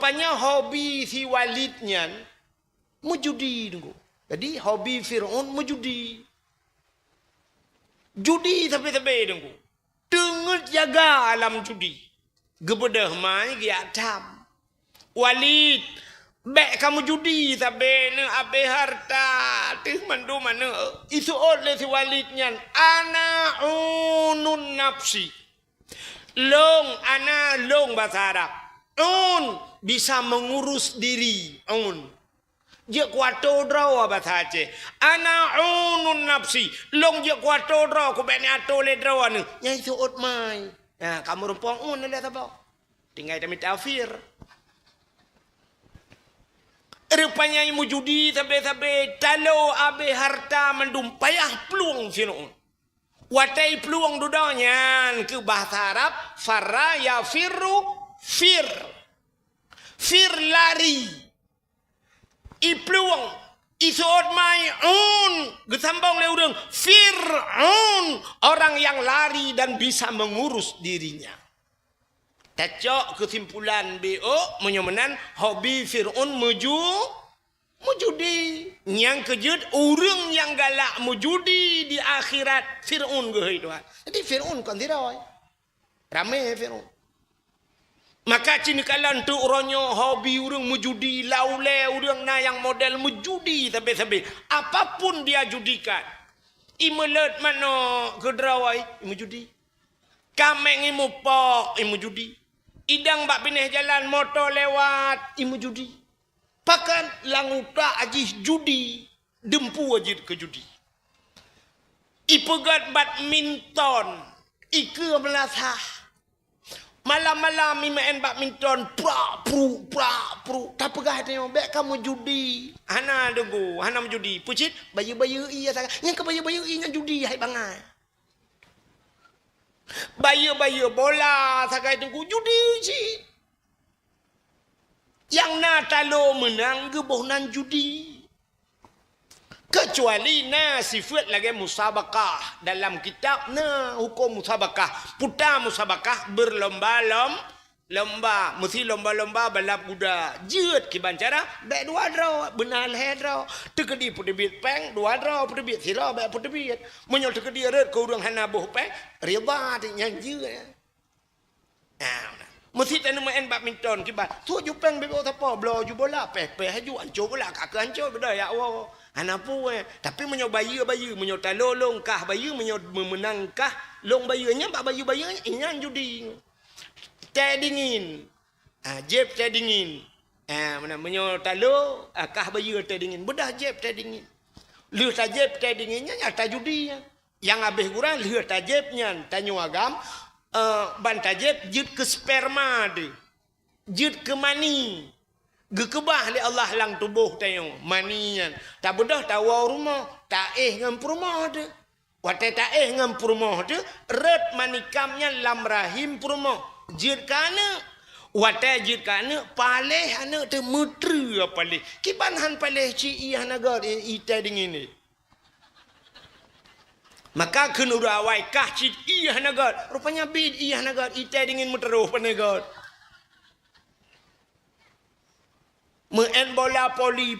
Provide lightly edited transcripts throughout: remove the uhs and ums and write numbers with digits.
Rupanya hobi si Walidnya menjudi tunggu. Jadi hobi Fir'aun menjudi. Judi sampai-sampai tunggu. Dengar jaga alam judi. Gebedah mai dia tam. Walid, baik kamu judi sampai ne abe harta. Tih mandu mana? Isu oleh si Walidnya. Ana unun nafsi. Ana long bahasa Arab. Bisa mengurus diri. Je kuato draw bahasa Aceh. Ana unun nafsi. Long je kuato draw. Ku bani ato le draw ni. Yang itu mai. Nah, kamu rumpang lihat apa? Tinggal kami tafsir. Rupanya imu judi sampai-sampai talo abe harta mendum payah peluang Fir'aun. Watai peluang dudanya ke bahasa Arab farra ya firru fir. Fir lari. I peluang isuot mai gesambang le urang Fir'aun, orang yang lari dan bisa mengurus dirinya. Tacok kesimpulan BO menyomenan hobi Fir'aun mujudi. Yang kejut orang yang galak mujudi di akhirat Fir'aun gehoi Tuhan. Jadi Fir'aun kan tidak ramai Fir'aun. Maka cini kalan tu orangnya hobi orang mujudi, laule orang na yang model mujudi sampai-sampai. Apapun dia judikan. Imelet mana kedrawai, imu judi. Kameng imu pok, imu judi. Idang bak pineh jalan motor lewat, imu judi. Pakan languta ajih judi, dempu ajih ke judi. Ipegat badminton, ike melasah. Malam-malam main badminton, pra-pru. Tak pegah dia, baik kamu judi. Hana tunggu, hana judi. Pucit, bayu-bayu iya sangat. Yang ke bayu-bayu iya judi, hai bangai. Bayu-bayu bola, sangat tunggu judi cik. Yang nak talo menang, gebohnan judi. Kecuali sifat lagi musabakah. Dalam kitab hukum musabakah. Putar musabakah berlomba-lomba. Mesti lomba-lomba balap kuda. Jut kiban cara. Baik dua draw. Benar lah draw. Tekedi putibit peng. Dua draw putibit. Sila baik putibit. Menyol tekedi red ke urang hana buh peng. Riba nyanyi. Mesti tak main badminton kiban. Tu jupeng bebek apa. Belah ju bola. Peh haju. Ancur bola. Kakak ancur. Beda ya Allah. Anapu tapi menyo bayu menyo talo longkah bayu menyo memenangkah long bayunya pak bayu inyan judi teh dingin jeb teh dingin mana menyo talo kah bayu teh dingin bedah jeb teh dingin leuh tajeb teh dinginnya nyata judi yang habis kurang leuh tajebnya tanyo agam ban tajeb jut ke sperma de jut ke mani gekebah li Allah lang tubuh tayong manian. Tak bedah tawa rumah. Tak ngam rumah de. Wate tak ngam rumah de. Red manikamnya lam rahim rumah. Jid kana. Wate jid kana. Paleh anak te mutri paleh. Kiban han paleh ci iya nagar ite dingin ni. Maka kena rawai kah cid iya nagar. Rupanya bid iya nagar ite dingin muteruh panegar. Main bola poli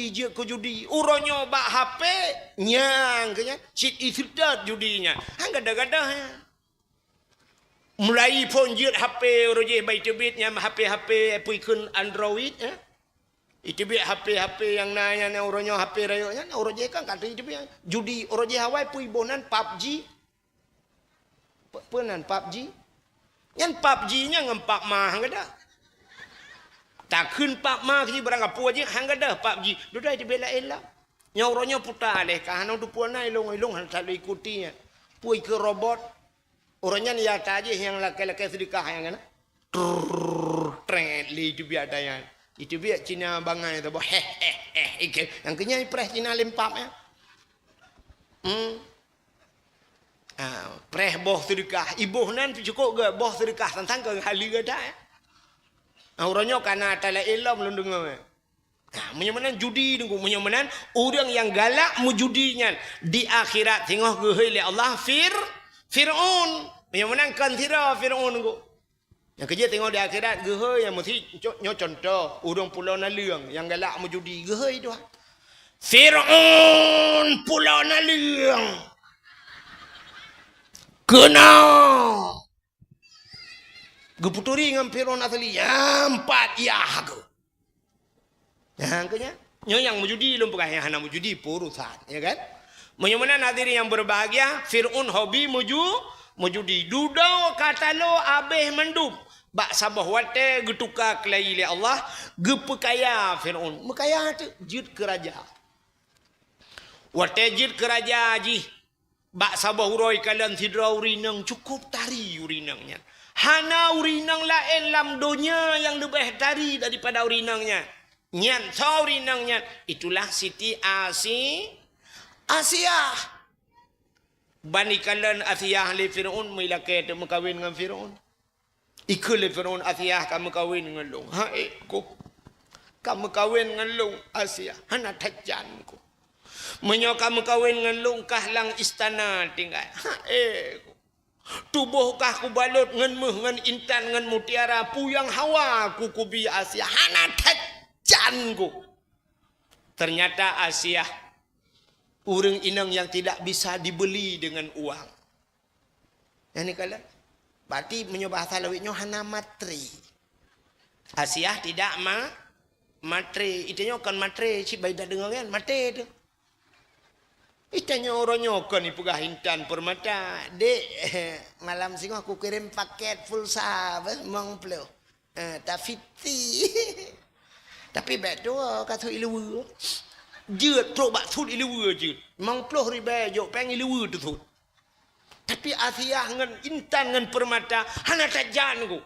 je ke judi. Uronyo bak HP nyang kenya cit isudat judinya. Hang gadah-gadah ya. Mulai pun jut HP roje bai tebitnya HP puikeun Android ya. Itebit HP yang nanya uronyo HP rayonya uroje kan kata itebit judi uroje hawai pui bonan PUBG. Penan PUBG. Yan PUBG nya ngempak mah gadah. Tak kun pak ma ki barang apa aja hang ada pak ji dudai di bela ella nyauronya putar leh ka hanau du puana ilong han selalu ikutinya pui ke robot orangnya ni ya aja yang laki-laki sedekah yang kana tren li itu biada yang itu biak Cina bangai tu ike yang kenya pres Cina lempap ya pres boh sedekah ibuh nan cukup ke boh sedekah tentang ke hali gada ya. Orangnya karena tala ilam lundung. Menyemenan judi nunggu menyemenan orang yang galak mujudinya di akhirat tengok gehoi le Allah Fir'aun menyemenan kan tira Fir'aun nunggu. Yang kerja tengok di akhirat gehoi yang mesti nyo contoh urang pulau Nalung yang galak menjudi gehoi tu. Firaun pulau Nalung. Kena. Geputuri dengan Firaun asli empat ya ke. Yang kenya nyo yang menjudi lum perah yang hana menjudi purusan ya kan. Menyemana hadirin yang berbahagia, Firaun hobi mujudi. Dudau kata lo abeh mendum. Bak sabah wate getuka kelai le Allah, gepekaya Firaun. Mekaya tu jid keraja. Wate jid keraja ji. Bak sabah uroi kalian sidra urinang cukup tari urinangnya. Hana urinang lain lam dunia yang lebih tari daripada urinangnya. Nyan so urinangnya. Itulah Siti Asia. Bani kalian Asia le Firaun milake tu mekawin dengan Firaun. Ikut le Firaun Asia kamu kawin dengan long. Ko. Kamu kawin dengan long Asia. Hana tajan ko. Menyo kamu kawin dengan long kahlang istana tinggal. Ko. Tubuh kah ku balut dengan intan dengan mutiara puyang hawa ku kubi Asia. Hana tajan ko. Ternyata Asia urang inang yang tidak bisa dibeli dengan uang. Yang ni kala berarti menyoba bahasa lawiknya hana matri. Asia tidak matri. Itanya kan matri si bayi dah dengar kan matri tu. Itanya orangnya kan ipugah intan permata. Dek malam singgo aku kirim paket pulsa mong plo. Tafiti. Tapi betul kata ilu. Jut pro bak thut ilu jut. Mong plo ribe yo peng ilu tu thut. Tapi Asia dengan intan dengan permata hana tajan ku.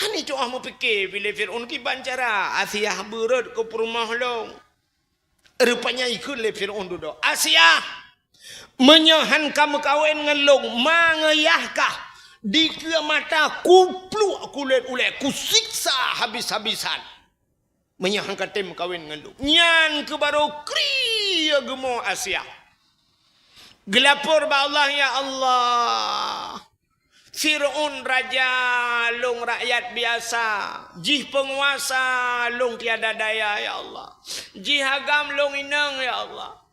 Hani tu mau fikir bila Firaun ki bancara Asia berat ke rumah long. Rupanya ikut le Firaun duduk. Asia menyahan kamu kawin dengan long mangayahkah di ke mata kupluk kulit ulet kusiksa habis-habisan. Menyahan katem kawin dengan long. Nyan ke baru kri gemo Asia. Gelapur ba Allah ya Allah. Firaun raja long rakyat biasa. Jih penguasa long tiada daya ya Allah. Jih agam long inang ya Allah.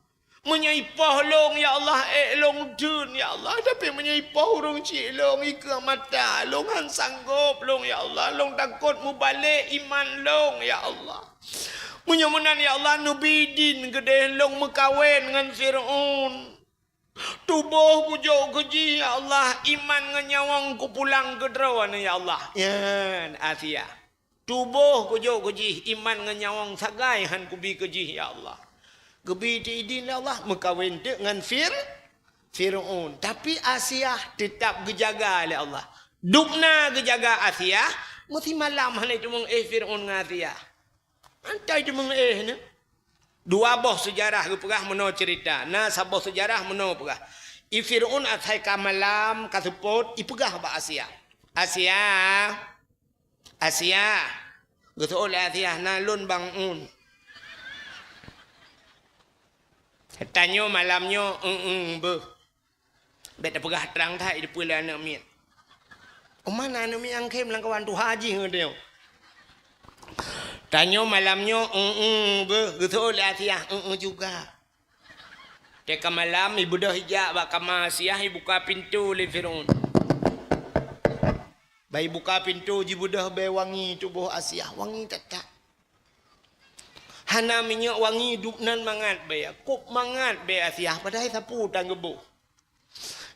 Menyaipah long ya Allah long dun ya Allah. Tapi menyaipah urung cik long ika mata long han sanggup long ya Allah. Long takut mu balik iman long ya Allah. Menyamunan ya Allah nubidin gede long mekawin dengan Firaun. Tubuh pujuk keji ya Allah. Iman ngenyawang ku pulang ke derawan ya Allah. Ya Asia. Tubuh pujuk keji. Iman ngenyawang sagai han kubi keji ya Allah. Gebi diidin ya Allah. Mekawin dengan Firaun. Tapi Asia tetap gejaga oleh Allah. Dukna gejaga Asia. Mesti malam hanya cuma Firaun dengan Asia. Antai cuma ni. Dua boh sejarah ke perah meno cerita. Nah sabah sejarah meno perah. I Firaun atai kamalam kasupot ipegah ba Asia. Asia. Geto oleh Asia nalun bangun. Tanyo malamnya be. Bet perah terang thai di pula anak miat. Mana anak miat angkem lang kawan tu haji ngedeu. Tanyo malamnya betul Asia juga. Teka malam ibu dah hijab bak kamar Asia buka pintu le Firaun. Bai buka pintu ibu dah be wangi tubuh Asia wangi tetap. Hana minyak wangi duknan mangat be kop mangat be Asia padahal sapu tanggebu.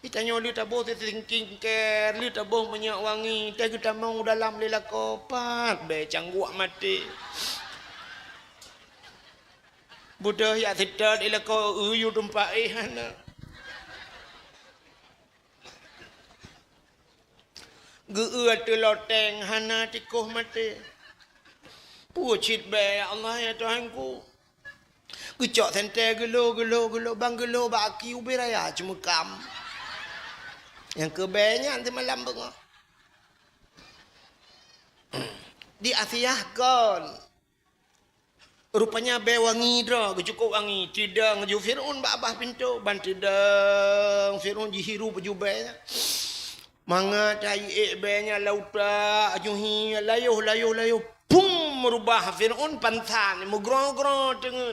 Itanya lu tabuh thinking care lu tabuh minyak wangi teh kita mau dalam lela kopat be cangguak mati. Budak ya tidak ila ko uyu tempat hana. Geuat tu loteng hana tikuh mati. Pucit be Allah ya Tuhanku. Gecok sente gelo bang gelo baki ubiraya cuma kam. Yang kebenya nanti malam bengok. Di Asia kan. Rupanya be wangi dah. Cukup wangi. Tidak ngeju Firaun abah pintu. Ban tidak. Firaun jihiru baju be. Manga cai benya lauta ajuhi layuh pum merubah Firaun pantan mugro dengan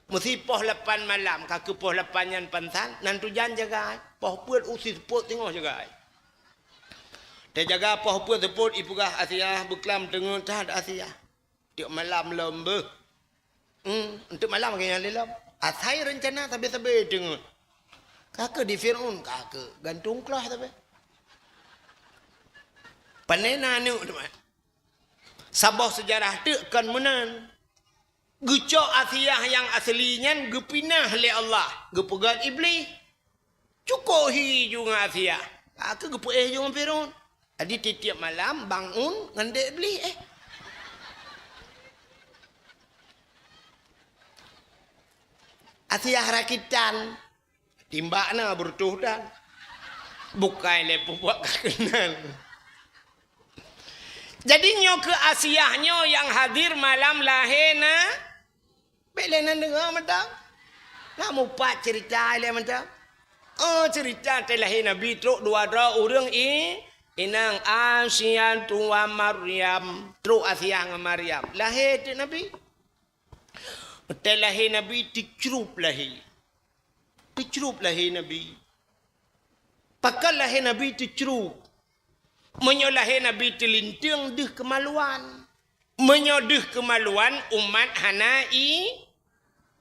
mesti poh 8 malam kaki poh 8 yan pantan nantu jan jaga poh puat usi seput tengok jaga dia jaga poh puat seput ipugah Asia beklam dengan tahad Asia tiap malam lembe untuk malam kaya lelap asai rencana tapi dengan kakak di Firaun kakak gantung kelah tapi panena ni sabah sejarah tu kan menan gucok Asiyah yang aslinya gepinah oleh Allah gepegat iblis cukup hi juga Asiyah aku gepueh juga Firaun jadi tiap malam bangun ngandek iblis Asiyah rakitan timbakna bertuh dan bukan lepo buat kenal. Jadi nyo ke Asiyahnya yang hadir malam lahirna belenan dengar mentang. Nak mupat cerita ile mentang. Oh cerita teh lahir Nabi truk dua urang inang Asiyah tua Maryam truk Asiyah dengan Maryam. Lahir tu Nabi. Teh lahir Nabi dicrup lahir. Dicrup lahir Nabi. Pakal lahir Nabi dicrup. Menyolahi Nabi telintung deh kemaluan. Menyodeh kemaluan umat hanai.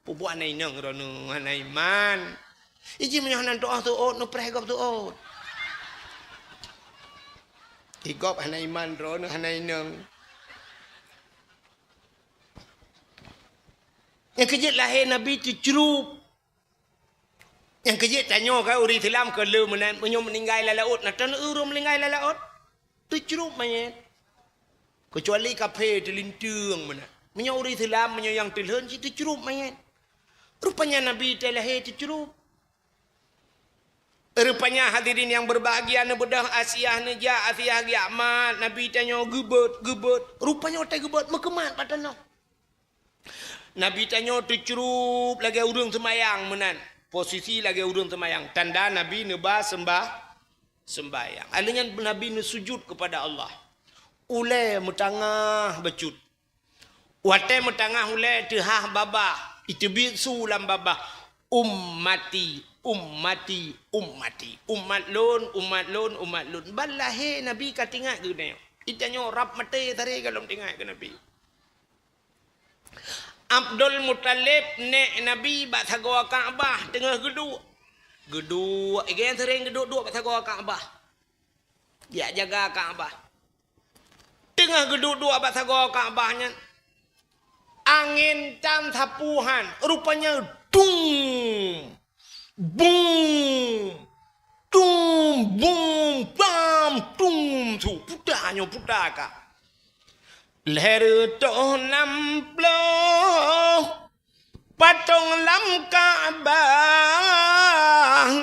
Pupu anai nang rono hanai man. Iji menyohanan doa tu'ot no prehgop tu'ot. Higop hanai man rono hanai nang. Yang kejut lahir Nabi dicerup. Yang kejut tanya kau uri Islam ke lu meninggal lalaut. Natan urum meninggal lalaut. Dicerup mayat. Kecuali kafe telintung mana. Menyuri Islam yang telhun si dicerup mayat. Rupanya Nabi lahir dicerup. Rupanya hadirin yang berbahagia na bedah Asiyah neja Asiyah giamat Nabi tanya gebet. Rupanya otak gebet mekemat patana. Nabi tanya dicerup lagi urang semayang menan. Posisi lagi urang semayang. Tanda Nabi nebah sembahyang. Alanya Nabi sujud kepada Allah. Ulai mutangah becut. Wate mutangah ulai tehah babah. Itu bisu lam babah. Ummati. Umat lun. Balahe Nabi katingat ke ni. Itanya rap mati tadi kalau tinggal ke Nabi. Abdul Muttalib nek Nabi bak sagwa Kaabah tengah geduk. Geduk, igen sering geduk bak sagwa Kaabah. Dia jaga Kaabah. Tengah geduk bak sagwa Kaabahnya. Angin cam sapuhan, rupanya dung. Bum. Tum bum bam tum tu putahnya putaka. Leher toh namploh patung lam Ka'bah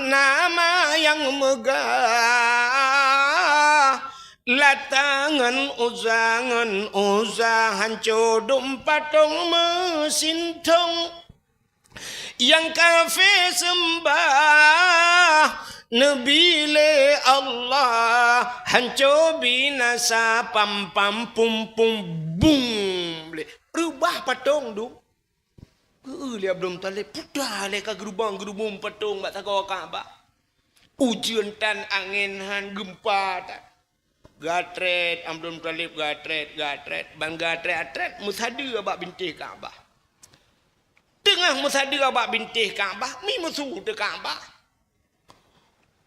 nama yang megah latangan uzahan codum patung mesin tong yang kafe sembah Nabi le Allah hancur binasa pam pum bum le rubah patung du le Abdul Muttalib pudah le ka gerubang patung bak takau Kaabah ujian tan angin han gempa tak gatret Abdul Muttalib gatret bang gatret musadi bak bintih Kaabah tengah musadi bak bintih Kaabah mi musuh de Kaabah.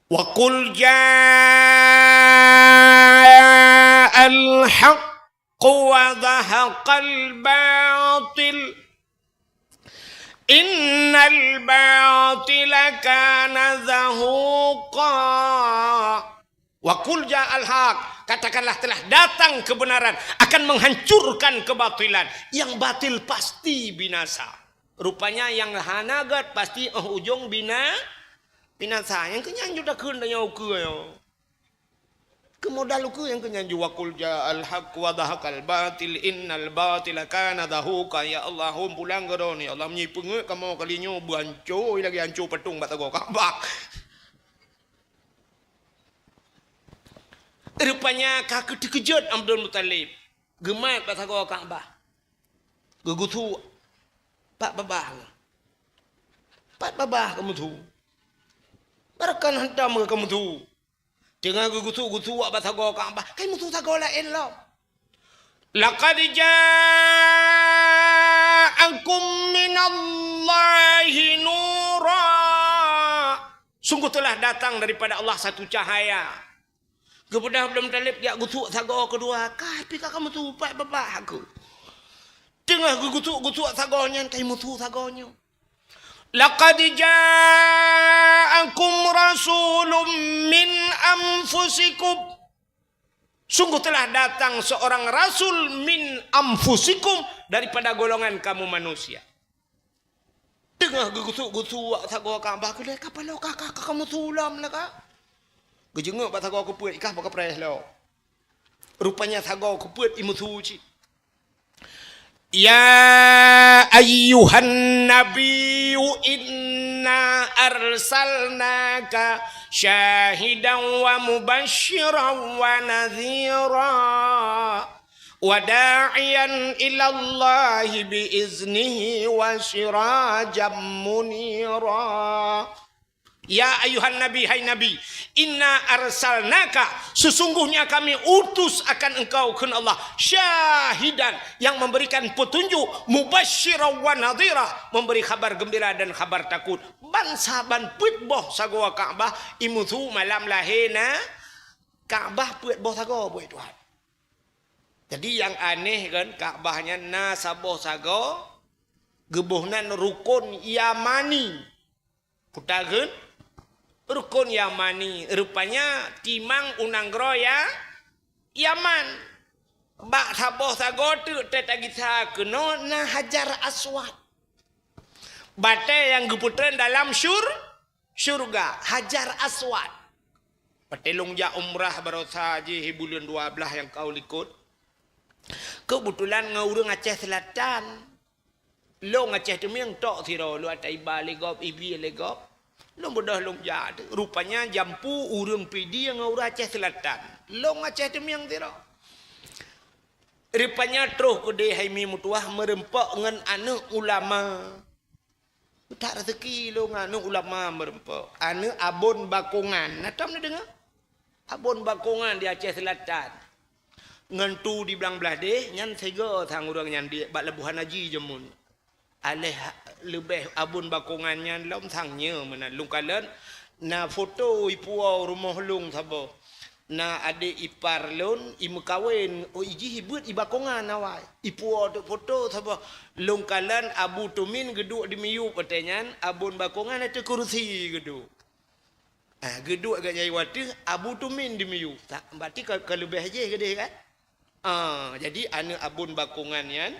وَقُلْ جَاءَ الْحَقُّ وَزَهَقَ الْبَاطِلُ إِنَّ الْبَاطِلَ كَانَ زَهُوقًا وَقُلْ جَاءَ الْحَقُّ katakanlah telah datang kebenaran akan menghancurkan kebatilan. Yang batil pasti binasa. Rupanya yang hanagat pasti ujung binasa yang kenyanju dah kena yang ukur yo. Kemodal ukur yang kenyanju wakul ja'al haq wa dhahaqal batil innal batila kana dhahuka ya Allah pulang gedon ya Allah menyipeng kamu kalinya banco lagi hancur petung bat go Kaabah. Rupanya kakek terkejut Abdul Muttalib. Gemat Pak Thago Kaabah. Gegutu. Pak babah. Pak babah kamu tu. Barakan hentam kamu tu. Jangan gegutu Pak Thago Kaabah. Kamu tu Thago lain lah. Laqad ja'akum minallahi nura. Sungguh telah datang daripada Allah satu cahaya. Kepada Abdul Muttalib dia gutuk Thago kedua. Tapi kamu tu Pak babah aku. Tengah gutuk Thagonya, kamu tu Thagonya. Laqad ja'akum rasulun min anfusikum. Sungguh telah datang seorang rasul min anfusikum daripada golongan kamu manusia. Tengah gutuk Thago Kaabah ke kapal kakak kamu tulam lah kak. Gejenguk Pak Thago keput ikah pakai pres lo. Rupanya Thago keput imutuci. Ya ayyuhan nabiyyu inna arsalnaka syahidan wa mubasysyiran wa nadhira wa da'iyan ila Allah biiznihi wa sirajan munira. Ya ayuhan nabi, hai nabi, inna arsalnaka, sesungguhnya kami utus akan engkau ke Allah syahidan, yang memberikan petunjuk, mubasysyiran wa nadhira, memberi kabar gembira dan kabar takut. Bangsa ban put boh Sago Kaabah imutu malam lahirna Kaabah put boh Sago boh Tuhan. Jadi yang aneh kan Kaabahnya na saboh Sago gebuhnan rukun Yamani. Putakeun rukun Yamani, rupanya timang unanggro ya Yaman. Bak saboh Sago tu tetagisa keno na Hajar Aswad. Bate yang geputren dalam syurga Hajar Aswad. Petelung ja umrah barosa haji bulan 12 yang kau likut. Kebetulan ngaurang Aceh Selatan. Lo Aceh tu yang tok siro lo atai balegop ibi legop. Long bodoh long jad. Rupanya jampu urang pidi yang ngau Aceh Selatan. Long Aceh Temiang tira. Rupanya terus kede haimi mutuah merempak dengan anak ulama. Tak rezeki lo anak ulama merempak. Anak Abon Bakongan. Natam ni dengar? Abon Bakongan di Aceh Selatan. Ngentu di belang belah deh. Nyan sega thang urang nyan di bak lebuhan haji jemun. Aleh lebih Abun Bakongannya lom thangnya mana lung kalan na foto ipuau rumah lung sabo na ade ipar lon imu kawin o iji hibut i Bakongan awai ipuau tu foto sabo lung kalan Abu Tumin geduk di miyu petenyan Abun Bakongan ada kursi geduk geduk agak nyai watu Abu Tumin di miyu tak berarti kalau lebih aja gede kan jadi anak Abun Bakongannya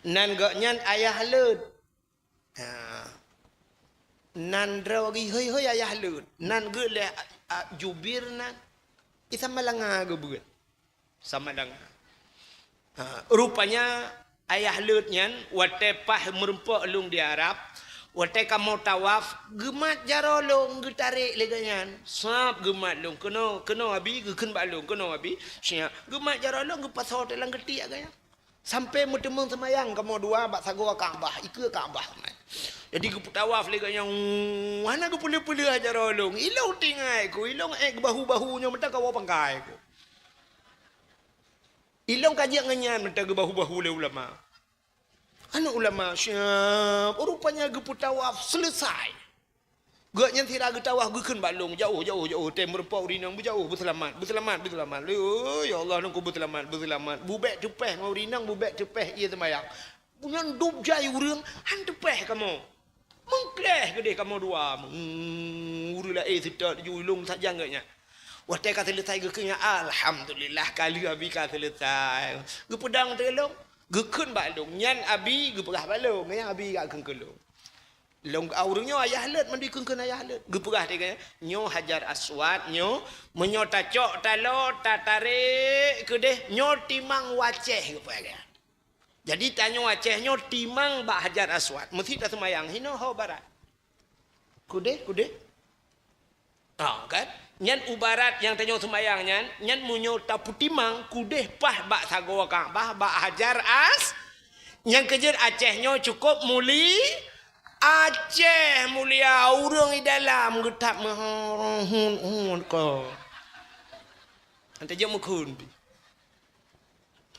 nan gak nyan ayah lut. Nan dragi hoi ayah lut. Nan ge le jubir nan. Isa malanga ge buat. Sama dang. Rupanya ayah lut nyan wate pah merempak lung di Arab. Wate kamu tawaf gemat jarolong ge tarik leganyan. Sap gemat lung kena abi ge keun balung kena abi. Sia gemat jarolong ge pasau dalam getik agaknya. Sampai mutemung semayang kamu dua bak Sago Kaabah, ikut Kaabah. Jadi ku tawaf lagi yang mana ku pulih-pulih aja rolong. Ilong tingai ku, ilong bahu-bahunya mentah kau pangkai ku. Ilong kajian ngenyan mentah ke bahu-bahu le ulama. Anu ulama siap, rupanya ku tawaf selesai. Gak yang tidak getawah guken balung jauh tem merempau rinang berjauh berselamat. Ya Allah nunggu berselamat. Bubek tepeh mau rinang bubek tepeh ia temayang. Punya dub jai urang han tepeh kamu. Mengkleh gede kamu dua. Urula tidak julung tak jangganya. Wah teka selesai gekenya alhamdulillah kali abi ka selesai. Ge pedang telong geken balung nyan abi ge perah balung yang abi gak kengkelung. Long aurungnya ayah lut mandi kengken ayah lut. Geperah dia kata, nyo Hajar Aswad nyo menyo tacok talo tatare ke deh nyo timang Aceh geperah. Jadi tanya Aceh nyo timang bak Hajar Aswad. Mesti tak semayang hino ho barat. Kude. Kan? Nyan ubarat yang tanyo sembayang nyan munyo taputimang kudeh pah bak sagoa Ka'bah bak hajar yang kejar Acehnya cukup muli Aceh mulia urang di dalam getap mahun ko ante je mukun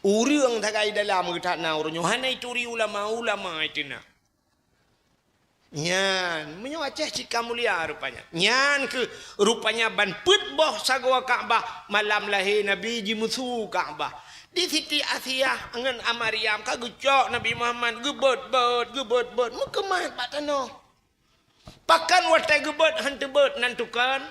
urang tagai dalam getap na urang hanai turi ulama itina nyan menyo Aceh cika mulia rupanya nyan ke rupanya ban put boh sagoa Ka'bah malam lahir Nabi ji musuh Ka'bah di Siti Asiyah ngan Amariam ka gucok Nabi Muhammad gebet mukemat pak tano pakan watai gebet hantu bet nantukan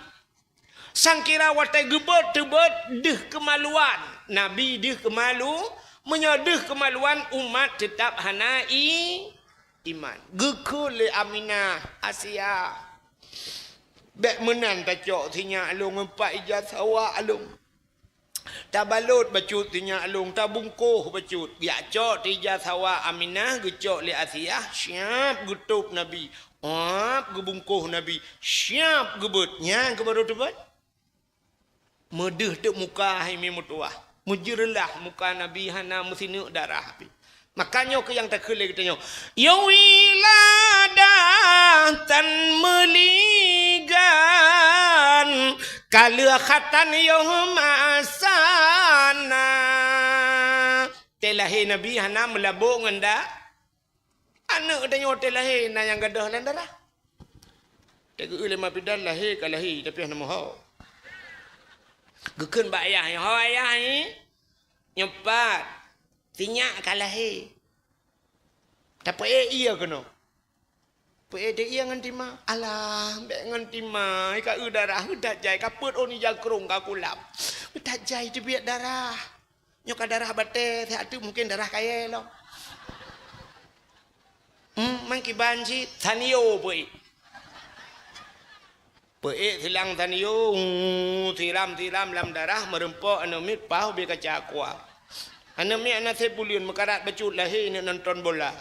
sangkira watai gebet tebet deh kemaluan Nabi deh kemalu menyodeh kemaluan umat tetap hanai iman gekul Aminah Asia bek menan tacok sinya alung empat ijazah alung tabalut bacut tinya alung tabungkuh bacut ya cok tija sawa Aminah gecok li Asiyah siap gutup Nabi gebungkuh Nabi siap gebutnya kebaru tebet medeh dek muka himi mutuah mujirlah muka Nabi hana musinu darah makanya ke yang terkelih katanya ya wiladah tan meligan kala khatan yom asana telahi Nabi hana melabuk ngenda anak katanya telahi na yang gadah lan darah tegu ulama bidan lahir kalahi tapi hana moho gekeun ba ayah yang ayah ni nyepat tinyak kalahi tapi iya kena dia iya ngan tima alah mbek ngan tima ka darah udah jai kaput oni jakrung ka kulap udah jai tu biak darah nyoka darah bate tu mungkin darah kaya lo mangki banji tanio pui hilang tanio tiram lam darah merempok anomit pau bi kaca kuat anomit anak sebulion mekarat becut lahir ni nonton bola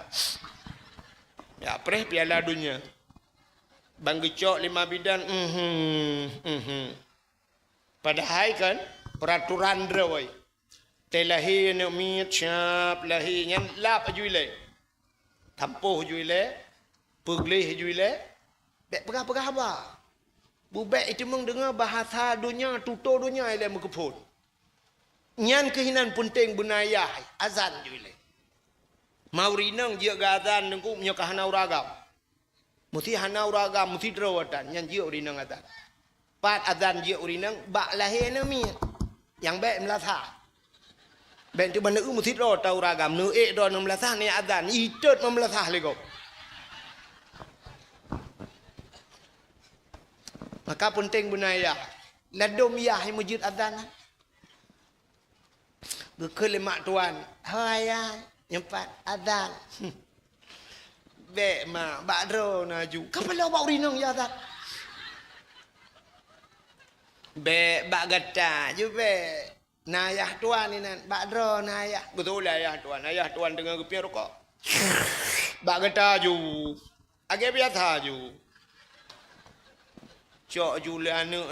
ya preh piala dunia bang gecok 5 bidan padahal kan peraturan drawai telahi ne mit syap lahi nyan lap ajuile tampuh juile peglih juile bek pegah ba bubek itu meng dengar bahasa dunia tuto dunia ile mekepun nyan kehinan penting bunayah azan juile Maurinang dia gazan nengku menyoka hanau ragam. Mesti hanau ragam mesti derawatan yang dia urinang azan. Pat azan dia urinang bak lahir nami yang baik melatah. Baik tu mana mesti derawat tahu ragam nu do melatah ni azan itut melatah lego. Maka penting bunaya ladom yah masjid azan. Gekele mak tuan. Hayah nyempat adan bek mak bakro naju kapala bak urinang ya tak bek bak gata je bek nayah tuan ni nan bakro nayah betul lah ayah tuan dengan gepian rokok bak gata ju agak biasa ju cok ju le anak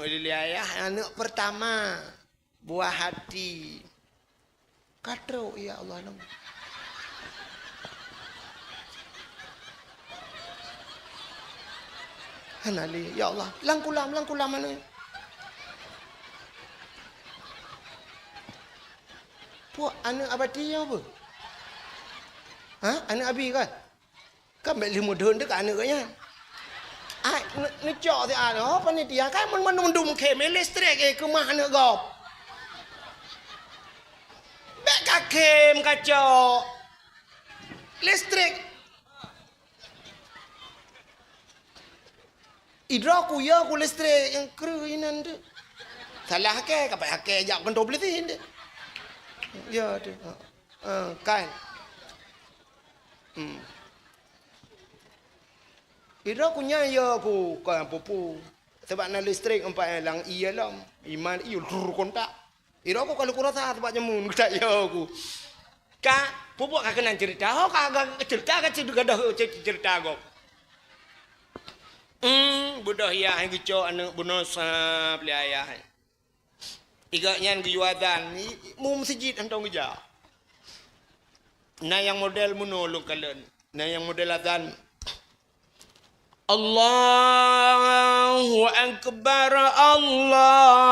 le ayah anak pertama buah hati katro ya Allah nama. Hanali ya Allah langkulam mana? Puak anak abadi apa? Anak abi kan? Kan mek 5 tahun dekat anak nya. Ni cok ti apa ni dia kan mendum kem listrik ke mah anak gop. Kakem kacau listrik idraku ya ku listrik yang keruinan tu salah ke kapai hake jak kan double tin ya tu kan idraku nya ya ku kan pupu sebab na listrik empat lang iya lam iman iyo kontak ira aku kalau kurasa sebab nyemun tak ya aku. Kak, pupuk kak kenal cerita. Oh kak cerita kak cerita dah cerita aku. Budak ya gico anak bunosa beli ayah. Iga nyan giwadan mu masjid antong geja. Na yang model menolong kalian. Na yang model azan. Allahu Akbar, Allahu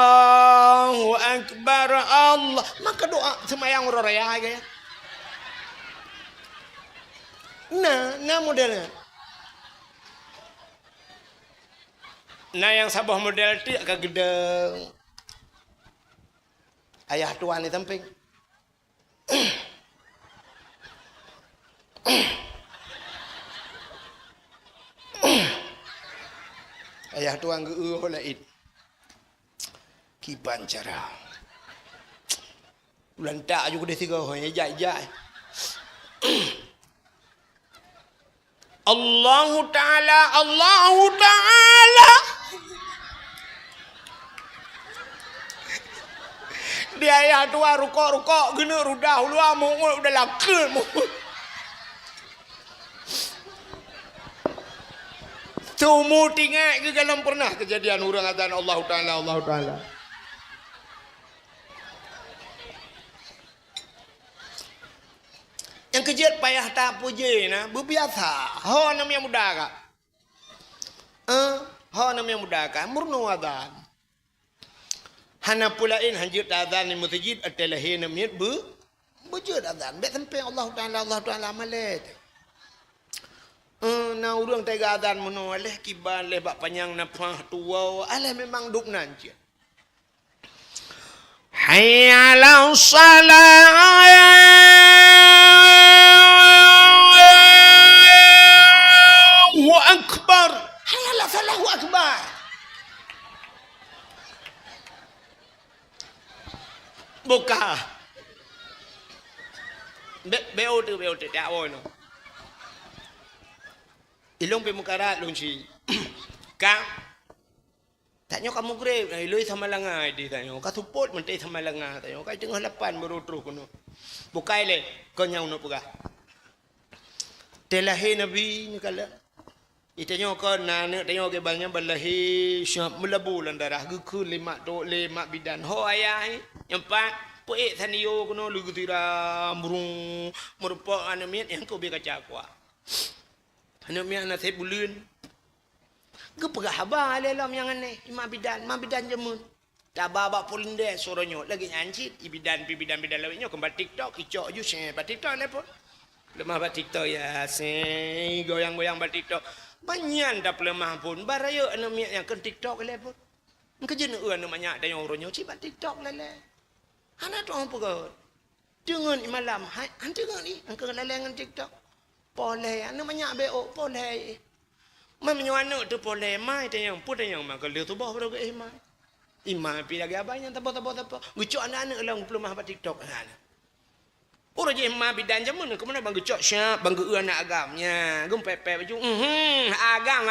Akbar, Allah. Maka doa semayang raya ya. Nah modelnya. Nah yang sabah model tu agak gedeng. Ayah tuan ni tamping. Ayah tuan geueuh lain. Kiban cara. Ulan tak juga dia tiga hanya jai-jai. Allahu Ta'ala, Allahu Ta'ala. Dia ayah tua rukok gini rudah lu amu udah laker mu. Tumu tinggal ke dalam pernah kejadian orang azan Allah Ta'ala, Allah Ta'ala. Yang kejadian payah tak puji na berbiasa. Ho namanya muda kak. Ho namanya muda kak. Murnu azan. Hana pulain hanjut azan di masjid adalah hina miat bujud azan. Bet sampai Allah Ta'ala malet. Na urang tega azan mono aleh kiban leh bak panjang napah tua aleh memang duk nanti. Hayya 'ala shalah. Allahu Akbar. Hayya 'ala shalah, Allahu Akbar. Buka. Beo tu tak boleh no. Ilong pe mukarat long si. Ka. Tanya kamu grep, iloi sama langa di tanya. Ka support mentei sama langa tanya. Ka tengah 8 baru terus kono. Bukai le kau nyau no puga. Telahi Nabi ni kala. Itanya kau nana tanya ke banyak balahi syab melabu landarah geku lemak bidan. Ho ayah ni. Yang pak, poek saniyo kono lugu tira murung merupa anamiat yang kau biar kaca kuah. Anamiat nak saya bulun. Kau pegah haba lelam yang aneh. Mak bidan jemun. Tak babak polinde suruhnya lagi nyancit. Bidan lawinnya kembali TikTok icok ju share bat TikTok lepon. Lemah bat TikTok ya sing goyang-goyang bat TikTok. Banyak dah lemah pun baraya anamiat yang ke TikTok lepon. Kerja nak namanya ada yang orangnya cibat TikTok lele. Hana tu orang pegat. Dengan malam, hantu kan ni, angkat lelengan TikTok. Boleh, namanya BO, boleh. Memang anak tu boleh, mai tu yang pun yang makan dia tu bawa berapa imai. Imai pi lagi abang yang tapa. Gucok anak-anak lang belum mahu TikTok kan. Orang je imai bidan jamun, kemana bang gucok siap, bang geu anak agamnya, gum pepe baju. Agam.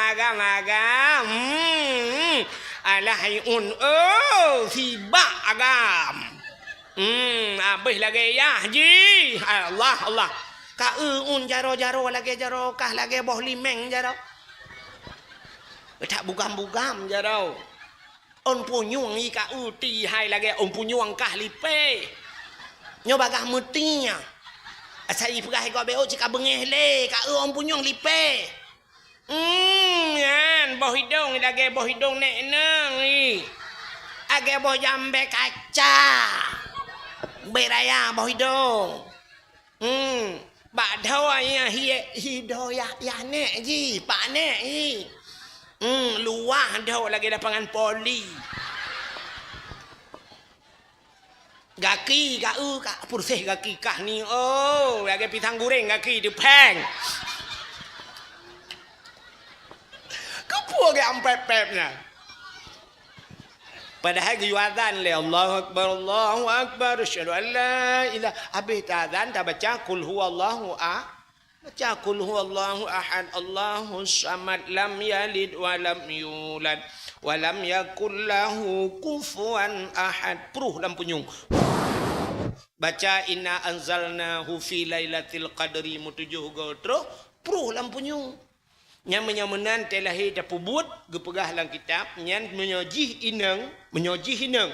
Alahaiun siba agam. Abih lagi ya ji. Allah. Ka jaro lagi jaro kah lagi boh limeng jaro. Tak bugam jaro. On punyung i ka ti hai lagi on punyung kah lipe. Nyo bagah mutinya. Asai pegah ko beo cika bengeh le ka on punyung lipe. Yan boh hidung lagi boh hidung nek nang i. Age boh jambe kaca. Beraya boh hidung. Bak dawa ya hidoyah ya nek ji, pak nek i. Luah dah lagi lapangan poli. Gaki kau kak pursih gaki kah ni lagi pisang goreng gaki di peng. Kau puas ke ampep-pepnya. Padahal giwazan le Allahu Akbar asyhadu an la ilaha habis azan tak baca qul huwallahu baca qul huwallahu ahad Allahus samad lam yalid wa lam yulad wa lam yakul lahu kufuwan ahad. Peruh dalam punyung. Baca inna anzalnahu fi lailatul qadri mutujuh go terus peruh dalam punyung. Yang menyamunan telahi tapubut gepegah lang kitab nyan menyojih inang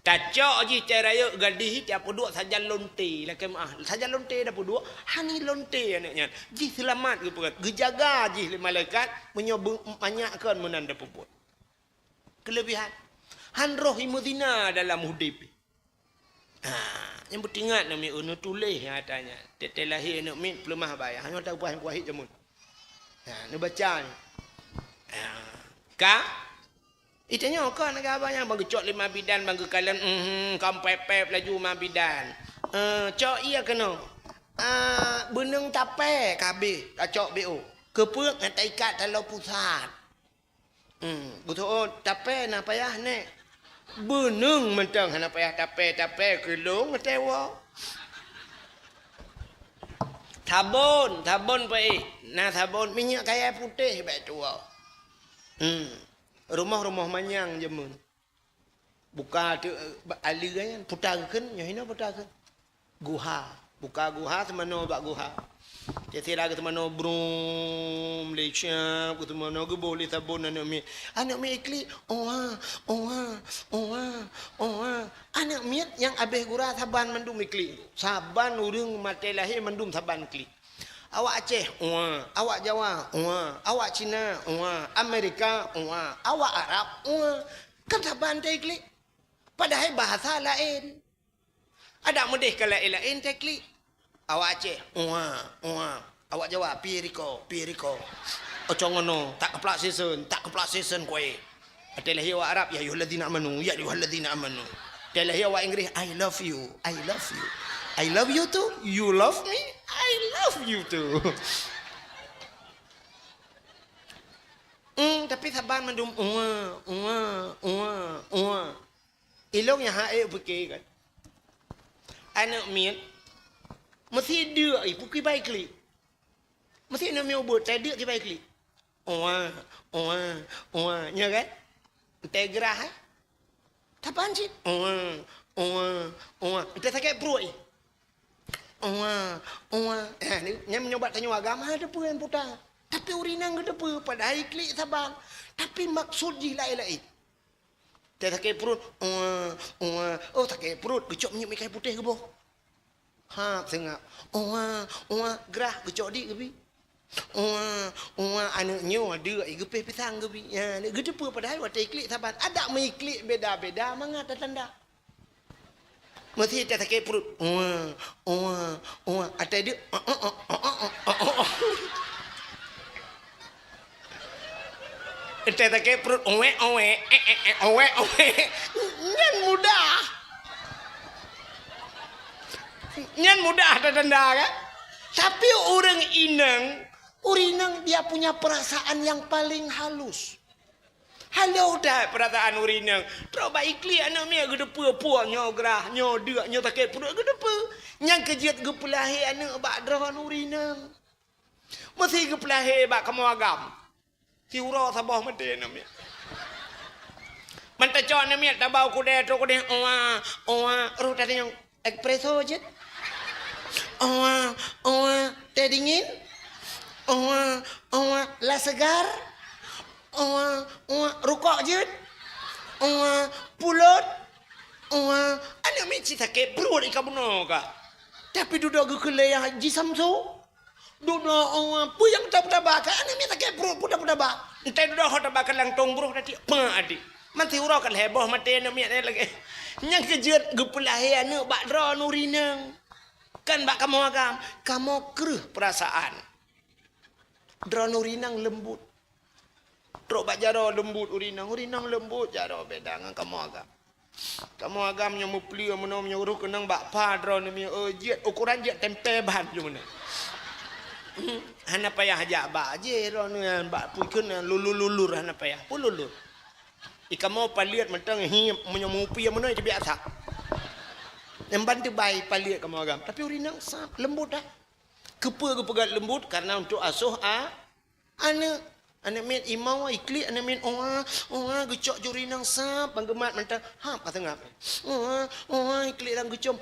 tacok ji teraya gadih tiap dua saja lonte lah kemah saja lonte dah dua hani lonte anaknya ji selamat gepegah gejaga ji malaikat menyobung banyakkan menanda puput kelebihan han roh imudina dalam hudip yang bertingat nami unu tulis katanya telahi nak min pelemah bayar hanya tahu puas jamun. Ni baca ni. Ka? Itanya kau nak apa yang bagi cok 5 bidan bagi kalian kampepep laju 5 bidan. Cok iya kena. Benung tape kabe cok BO. Kepuk ngan ikat dalam pusat. Betul tape nak payah nek. Benung mentang nak payah tape kelong tewa. Sabun baik. Nah sabun minyak kayu putih baik tua. Rumah-rumah manyang jemun. Buka tu aliran putakan, nyahina putakan. Guha, buka guha semano bak guha. Jadi lagi semano brum Malaysia, semano ke boleh sabun anak mi ikli. Anak mi yang abeh gura saban mendum ikli. Saban urang mati lahir mendum saban ikli. Awak Aceh, awak Jawa, awak Cina, Amerika, awak Arab, kan saban ikli. Padahal bahasa lain. Ada mudih ke lain ikli. Awak Aceh, awak Jawa, piriko. Ocongono, tak keplak season kowe. Adalah awak Arab, ya ayyuhalladzina amanu. Adalah awak Inggeris, I love you. I love you too. You love me? I love you too. Tapi saban mendum ilong yang hae fikir kan. Anak miat mesti dia bukan baik kli. Mesti nak miat buat saya dia baik kli. Nya kan? Integrah eh? Tapaan sih? Kita sakit perut ni. Ni menyobat tanya agama ada apa yang putang. Tapi urinang ada apa pada hari klik saban. Tapi maksud je lain-lain. Dia sakit perut. Sakit perut. Gecok minyak kayu putih ke boh? Sengap. Gerah gecok di ke bi? Anaknya ada gepih pisang ke bi? Gede apa pada hari waktu klik saban. Ada mengiklik beda-beda. Mangat tanda. Mesti dia sakit perut. Atas dia. Dia sakit perut. Nyan mudah tanda kan? Tapi orang urinang dia punya perasaan yang paling halus. Halau dah perasaan urinang. Terus ikli anak mi gedepa puang nyo gerah nyo deuk nyo takek perut gedepa. Yang kejiat gepelahi anak bak drahan urinang. Mesti gepelahi bak kamu agam. Si ura sabah mate anak mi. Manta cok anak mi tabau kude tro kude ru tadi yang espresso je. Teh dingin. La segar. Rukuk je. Pulut. Anak mesti sakit perut ikan benar kah? Tapi duduk ke kelai yang Haji Samsu. Duduk apa yang tak-tak bakar. Anak mesti sakit perut pudah-pudah bak. Entah duduk hot bakar langtong buruh tadi. Adik. Mati urau kan heboh mati anak mesti lagi. Yang kejut gepelahi anak bak draw nurinang. Kan bak kamu agam. Kamu keruh perasaan. Draw nurinang lembut. Teruk bak jaro lembut urinang lembut jaro beda dengan kamu agam. Kamu agam yang mupli mana menyuruh kenang bak padro ni jet ukuran jet tempe ban je mana. Hana payah ajak bak je ro ni bak pun lulur hana payah pun lulur. Ikamu paliat mentang hi menyomupi mana je biasa. Nemban tu baik paliat kamu agam tapi urinang sap lembut dah. Kepegat lembut karena untuk asuh anak min imau ikli anak min gecok juri nang sap banggemat mentang kata ngap ikli lang gecom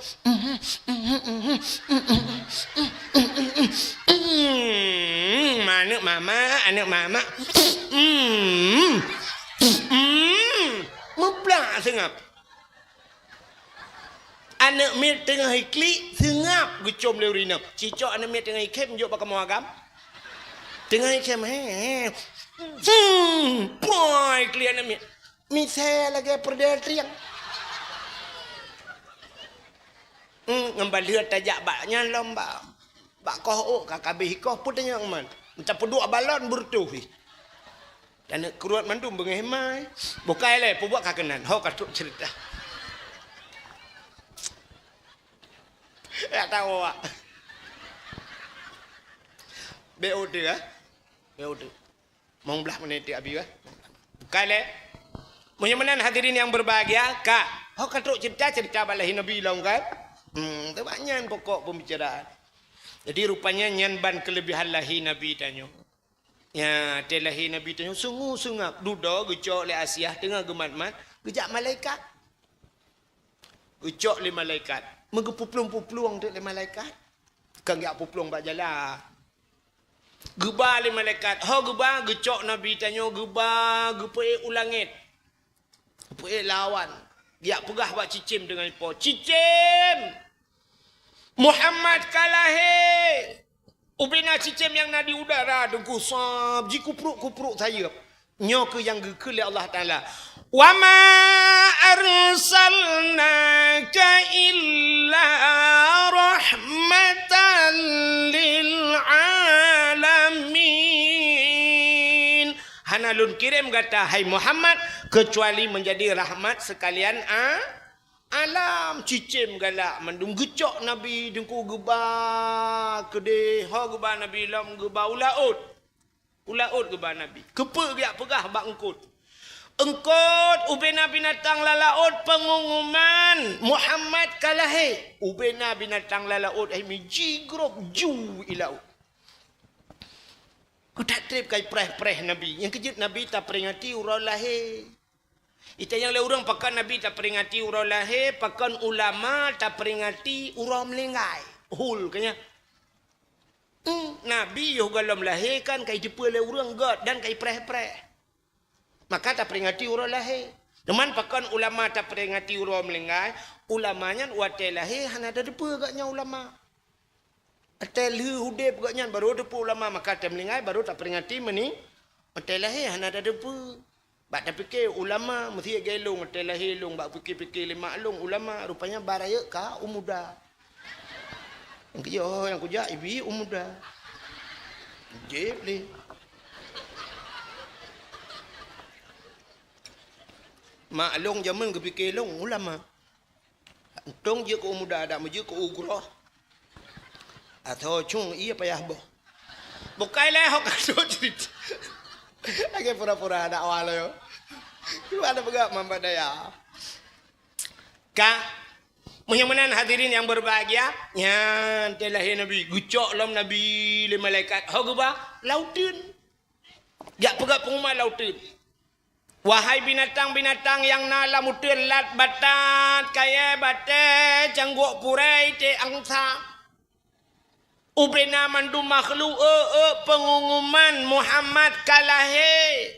mana anak mama. Memplak sengap. Anak mit tengah ikli sengap gucom le urinap. Cicok anak mit tengah ikem jok pakai muagam. Tengah ikem boy ikli anak mit. Misal lagi perdel triang. Ngembal tajak baknya lomba. Bak koh kakabih koh putanya man. Macam peduk balon bertuh. Dan keruat mandum bengehmai. Bukai le buat kakenan. Ho katuk cerita. Ya tahu ah. BOD ah. BOD. Mau belah menit abi ah. Bukai le. Munyamanan hadirin yang berbahagia, Kak. Ho katuk cerita balahi Nabi long kan. Tu banyak pokok pembicaraan. Jadi rupanya nyanban kelebihan lahi Nabi tanyo. Ya, telahi Nabi tanyo sungguh-sungguh duda gecok le Asia tengah gemat-mat, gejak malaikat. Gecok le malaikat. Megepuplung-puplung tu le malaikat. Kang yak puplung bak jalan. Geba le malaikat. Ho geba gecok Nabi tanyo geba gepei ulangit. Gepei lawan. Yak pegah bak cicim dengan ipo. Cicim! Muhammad kalahe. Ubina cicim yang nadi udara dengku sab ji kupruk saya. Nyo ke yang ke Allah Taala. Wa ma arsalnaka illa rahmatan lil alamin. Hanalun kirim kata hai Muhammad kecuali menjadi rahmat sekalian alam. Cicim galak mandum gecok Nabi dengku geba kede ho geba Nabi lam geba ulaut geba Nabi kepe giak pegah bak engkut ubena binatang lalaut pengumuman Muhammad kalahe ubena binatang lalaut ai mi jigrop ju ilaut ku tak trip kai preh Nabi yang kejut Nabi tak peringati urau lahir. Itu yang le orang pakan Nabi tak peringati urau lahir, pakan ulama tak peringati urau melenggai. Hul kanya. Nabi yo galam lahir kan kai depa le orang god dan kai preh-preh. Maka tak peringati urau lahir. Teman pakan ulama tak peringati urau melenggai, ulamanya wate lahir hana ada depa gaknya ulama. Atel hudep gaknya baru depa ulama maka tak melenggai baru tak peringati meni. Atel lahir hana ada depa. Bak dah fikir ulama mesti gelong telah hilung bak fikir-fikir le maklum ulama rupanya baraya ka umuda. Yang kerja yang kerja ibi umuda. Jep le. Maklum zaman ke fikir long ulama. Untung je ko umuda ada meje ko ugrah. Atau cung ia payah boh. Bukailah hok kasut cerita. Lagi pura-pura ada awal yo. Gimana pegak mamba daya. Kak, munyamanan hadirin yang berbahagia, yang telah Nabi gucok lam Nabi le malaikat. Ho geba lautin. Jak pegak pengumuman lautin. Wahai binatang-binatang yang nala mutin lat batat kaya bate cangguk purai te angsa. Ubena mandu makhluk pengumuman Muhammad kalahe.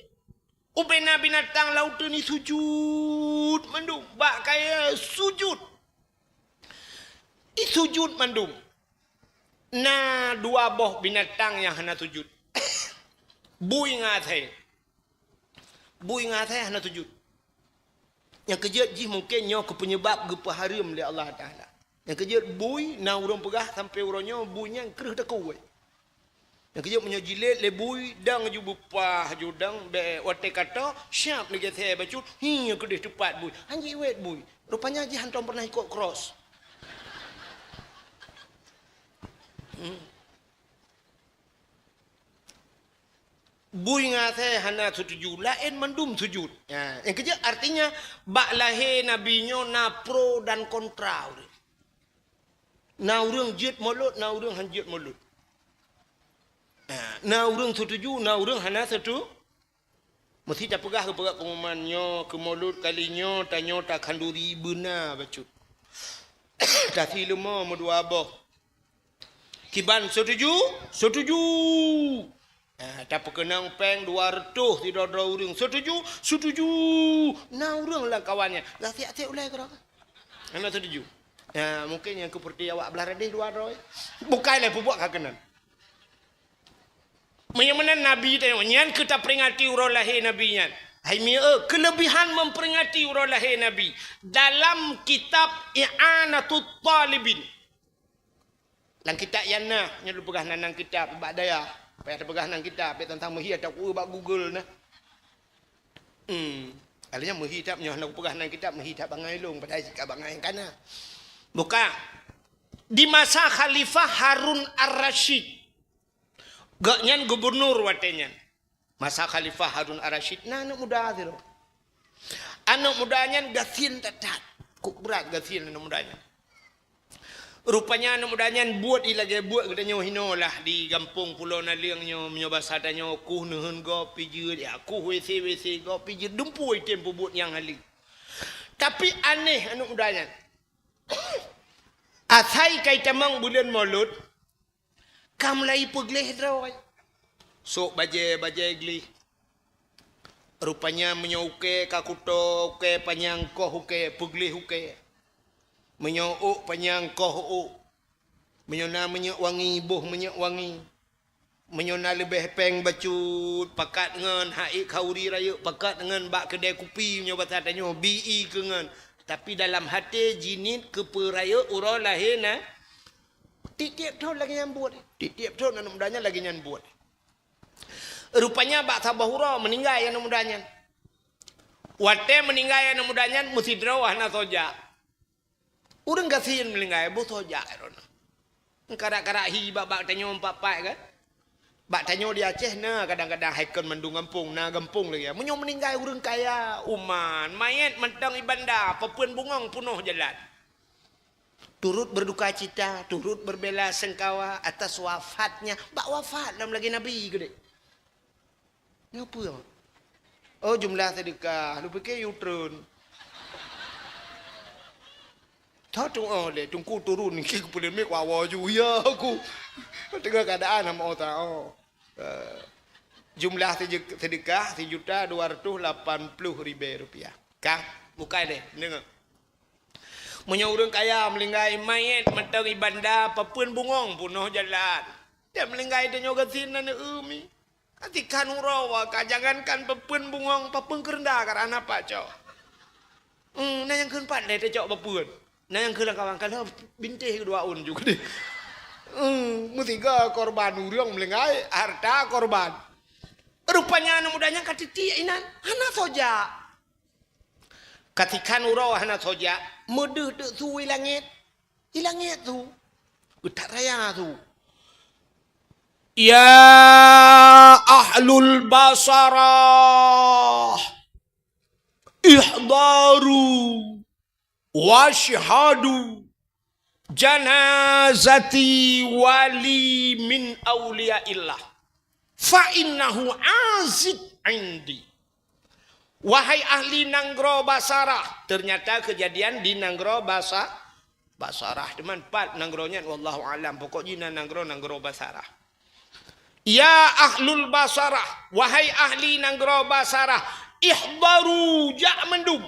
Ubena binatang laut ni sujud mandu bak kaya sujud. Sujud mandu. Na dua boh binatang yang hana sujud. Bui ngatai. Bui ngatai hana sujud. Yang kejut ji mungkin nyo ke penyebab gepa haram oleh Allah Taala. Yang kejut bui na urang pegah sampai urangnya buinya kereh deku. Yang kejut punya jilid le bui dang ju bupah ju dang be wate kata siap ni gethe bacut hi kedih tepat bui. Anji wet bui. Rupanya ji hantam pernah ikut cross. Bui ngate hana sujud lain mandum sujud. Ya, yang kejut artinya bak lahir nabinyo na pro dan kontra. Na urang jet mulut, na urang hanjet mulut. Na urang setuju, na urang hana setuju. Mesti tak pegah ke perak pengumumannya, ke mulut kalinya, tanya tak kanduri benar bacut. Tak silema medua abah. Kiban setuju? Setuju. Tapi kenang peng 200 tidak ada orang. Setuju? Setuju. Nah orang lah kawannya. Dah tiap-tiap ulai kerana. Anak setuju. Mungkin yang keperti awak belah radih 200. Bukanlah buat kakenan. Menyamanan Nabi tanya. Nyan kita peringati urang lahir Nabi nyan. Hai kelebihan memperingati urang lahir Nabi. Dalam kitab I'anatul Talibin. Dalam kitab Yana. Yang lu pegah nanang kitab. Ibak daya. Payah ada pegahan kita, payah tentang mehi atau bak Google nah. Alanya mehi tak punya nak pegahan kita, mehi tak bangai long pada sikap bangai kana. Buka. Di masa Khalifah Harun Ar-Rasyid. Gaknyan gubernur watenya. Masa Khalifah Harun Ar-Rasyid nah anak muda tu. Anak mudanya gasin tatat. Kuk berat gasin anak mudanya. Rupanya anak mudanya buat ilagi buat katanya hino lah di kampung Pulau Naliang nyo menyoba sadanya ku nehen go pijir ya ku wc go pijir dumpu item buat yang hali. Tapi aneh anak mudanya. Athai kai tamang bulan Maulud kam lai pegleh drawai. Sok baje gli. Rupanya menyauke kakuto ke panyangkoh ke pegleh ke. Menyok panyang koh menyona menyok wangi boh menyok wangi menyona lebih peng bacut pakat dengan hai kauri raya pakat dengan bak kedai kopi menyoba tanya bi kengan tapi dalam hati jinit keperaya urang lahir na tiap tahun lagi yang buat tiap tahun anak mudanya lagi yang buat rupanya bak sabahura meninggal anak mudanya wate meninggal anak mudanya mesti drawah na soja. Urang gasin melinggai butuh jak erona. Karak-karak hi bak tanyo empat-empat kan. Bak tanyo di Aceh na kadang-kadang haikon mendung kampung na kampung lagi. Menyo meninggai urang kaya uman, mayat mentang ibanda, pepuan bungong punuh jalan. Turut berduka cita, turut berbela sengkawa atas wafatnya. Bak wafat dalam lagi Nabi gede. Ngapa ya? Oh jumlah sedekah, lu fikir U-turn. Tahu le tungku turun ni ki boleh mek wawa ju ya aku tengah keadaan sama orang jumlah sedekah Rp1.280.000 kah bukan deh dengar punya orang kaya melinggai mayat mentang ibanda papun bungong punuh jalan dia melinggai dia nyoga sinan umi atikan urawa kajangankan papun bungong papun kerendah karena apa cok nah yang keempat deh dia cok papun. Nah yang kawan kalau bintih kedua un juga deh. Mutiga korban urang melengai harta korban. Rupanya anak mudanya katiti inan anak soja. Katikan urau anak soja medeh dek tu hilangit tu. Utak raya tu. Ya ahlul basarah ihdaru washhadu janazati wali min awliyaillah fa innahu azid indi. Wahai ahli Nanggro Basarah, ternyata kejadian di Nanggro Basarah teman pat Nanggronya wallahu alam pokoknya Nanggro Basarah. Ya ahlul Basarah, wahai ahli Nanggro Basarah, ihdaru ja mendum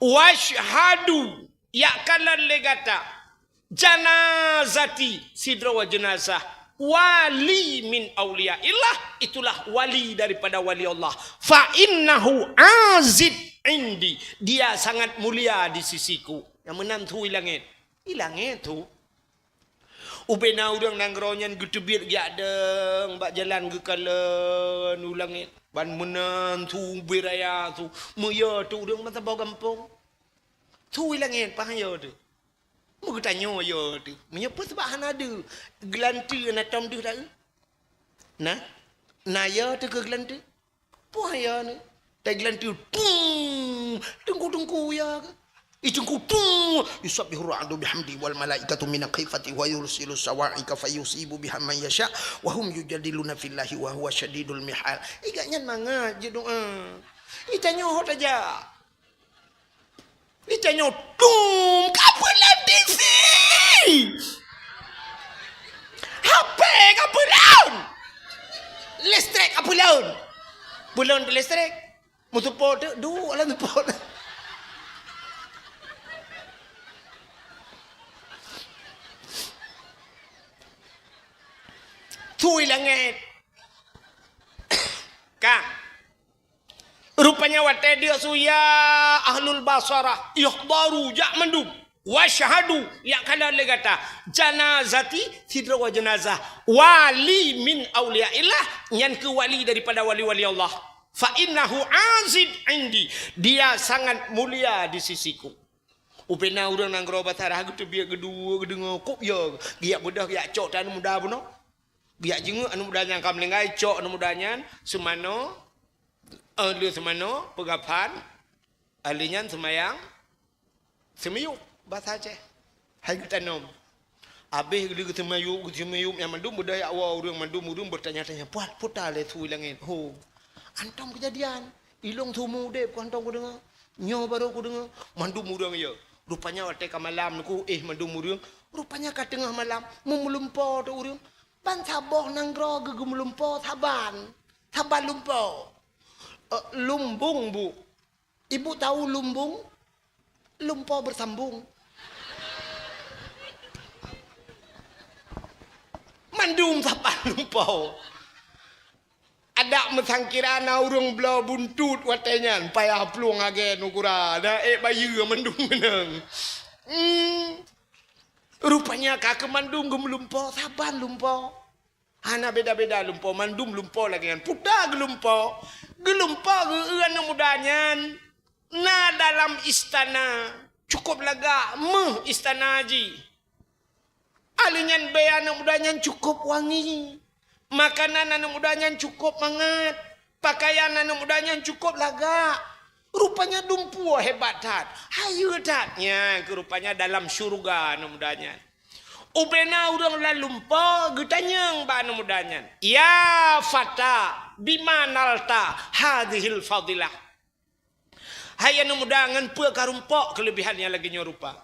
washhadu ya kalan legata janazati sidrawa jenazah wali min awliyaillah itulah wali daripada wali Allah fa innahu azid indi dia sangat mulia di sisiku yang menantu hilangit tu ubena urang Nangronyan gedebit giadeng bak jalan ke kalen ulangit ban menantu beraya tu muya tu urang mata bau kampung tu hilangit pahaya tu mu tanya yo tu menyapa sebab han ada gelanti na tom tu dah na ya tu ke gelanti pahaya ni tak gelanti tunggu ya itungku yusabbihu ra'du bihamdi wal malaikatu min khifati wa yursilu sawa'ika fayusibu bihamman yasha wa hum yujadiluna fillahi wa huwa syadidul mihal igaknya manga je doa itanya hot aja itanya kapelan DC HP kapelan listrik apa laun? Bulan listrik. Mutupo tu dua lah tupo. Tui langit. Kang. Rupanya wate dia suya ahlul basarah ikhbaru jak mandub wa syahadu ya kala le kata janazati sidra wa janazah wali min auliyaillah yang ke wali daripada wali-wali Allah fa innahu azid indi dia sangat mulia di sisiku. Upena urang nang gero batarah gitu biar kedua kedengar kop ya dia budak ya cok tan muda puno biar jengu anu mudanya kam lengai cok anu mudanya semano dia semano pegapan alinya semayang semiyuk bahasa Aceh hai tanom habis dia semayuk yang mandum budaya awal orang mandum bertanya-tanya puat putar le tu langit ho antam kejadian ilong tumu dep ku antam ku dengar nyo baru ku dengar mandum urang ya rupanya waktu ka malam ku mandum urang rupanya ka tengah malam memelumpo tu urang ban saboh nang gro gegum lumpo saban lumpo. Lumbung bu, ibu tahu lumbung? Lumpo bersambung. Mandum siapa lumpo? Ada mesangkirana urung belau buntut watenya, payah peluang agen ukura. Ada bayu mandum meneng. Rupanya kakek mandum gem lumpo, saban lumpo. Hana beda-beda lumpo, mandum lumpo lagi kan. Puta gelumpo. Gelumpo geueun mudanya na dalam istana cukup lega istana haji alinyan bean mudanya cukup wangi makanan anu mudanya cukup mangat pakaian anu mudanya cukup lega rupanya dumpu hebat tat hayu tatnya rupanya dalam surga anu mudanya upena urang lalumpo getanyang ba anu mudanya ya fata bimanalta hadhil fadilah hayya anu mudangan peu karumpok kelebihannya lagi nyorupa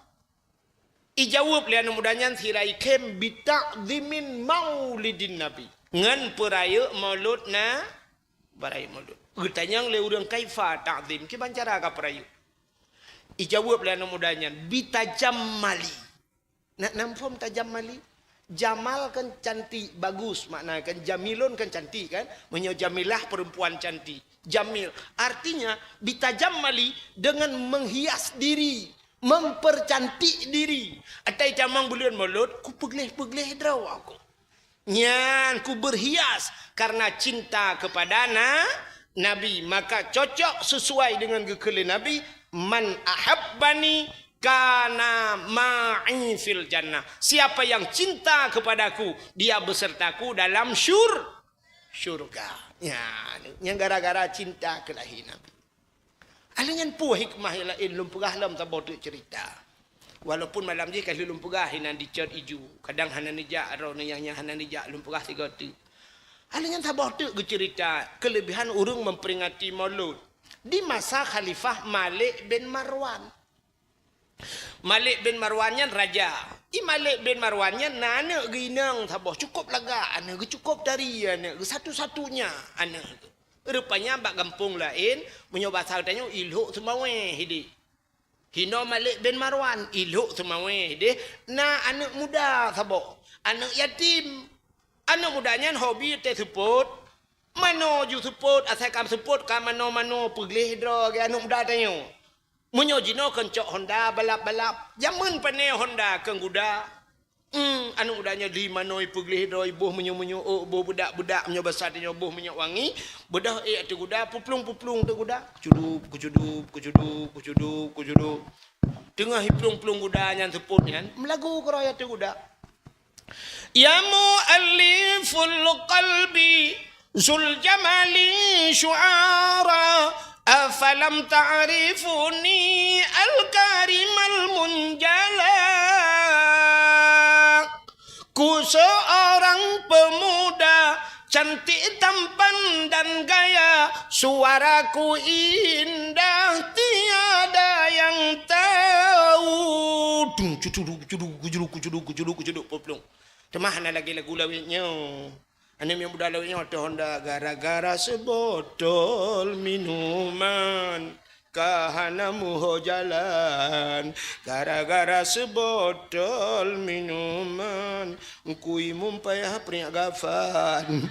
ijawab li anu mudangan sirai kem bitaqdimin maulidin nabi ngan peraya mauludna baraya maulud getanyang le urang kaifa taqdim ki bancara ka peraya ijawab li anu mudangan bitajammali namfom tajammali jamal kan cantik bagus makna kan jamilun kan cantik kan menyo jamilah perempuan cantik jamil artinya bitajammali dengan menghias diri mempercantik diri atai camang bulan mulut ku pegleh-pegleh draw aku nyan ku berhias karena cinta kepada nabi maka cocok sesuai dengan gekele nabi man ahabbani kana ma'i fil jannah. Siapa yang cinta kepadaku, dia besertaku dalam syurga. Ya, yang gara-gara cinta kelahi Nabi. Alingan pu hikmah lain lumpugah lam tabotu cerita. Walaupun malam je kali lumpugah hinan dicer iju, kadang hanan nijak ro yang hanan nijak lumpugah tiga tu. Alingan tabotu cerita kelebihan urung memperingati Maulud di masa Khalifah Malik bin Marwan. Malik bin Marwannya raja. Malik bin Marwannya nana ginang taboh cukup lega anak cukup dari anak satu-satunya anak tu. Rupanya bak kampung lain menyoba tanya ilhuk semawe hidi. Hino Malik bin Marwan ilhuk semawe hidi. Na anak muda taboh. Anak yatim. Anak mudanya hobi tersebut. Mano ju support asal kam support ka mano pegleh dro ke anak muda tanya. Munyo jino kencok Honda balap-balap. Jamun pane Honda keng kuda. Anu udahnya di manoi peglih doi boh menyo-menyo boh budak-budak menyo besar dia boh menyo wangi. Bedah atu kuda puplung-puplung tu kuda. Kucudup. Tengah hiplung-plung kuda yang seput kan. Melagu keraya tu kuda. Ya mu'alliful qalbi zul jamali syu'ara afalam ta'rifuni al-karimal munjala. Ku seorang pemuda cantik tampan dan gaya, suaraku indah tiada yang tahu. Kucuduk poplong. Temah lagi lagu lawitnya. Ane yang budak lawaknya otoh Honda gara-gara sebotol minuman kahana muho jalan gara-gara sebotol minuman kui mumpayah pria gafan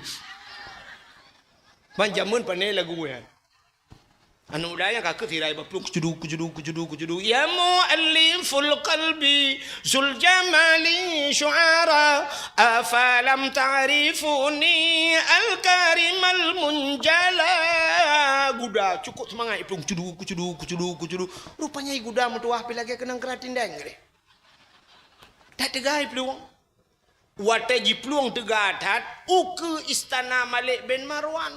panjamun panai lagu ya anu udaya kakek tirai bapluk kujudu ya mu'alliful qalbi zul jamali syu'ara afalam ta'rifuni al-karim al-munjala guda cukup semangat plung kujudu rupanya guda mutuah pilagi kenang keratin dengre tak tegai plung wataji pluang tegadat ke istana Malik bin Marwan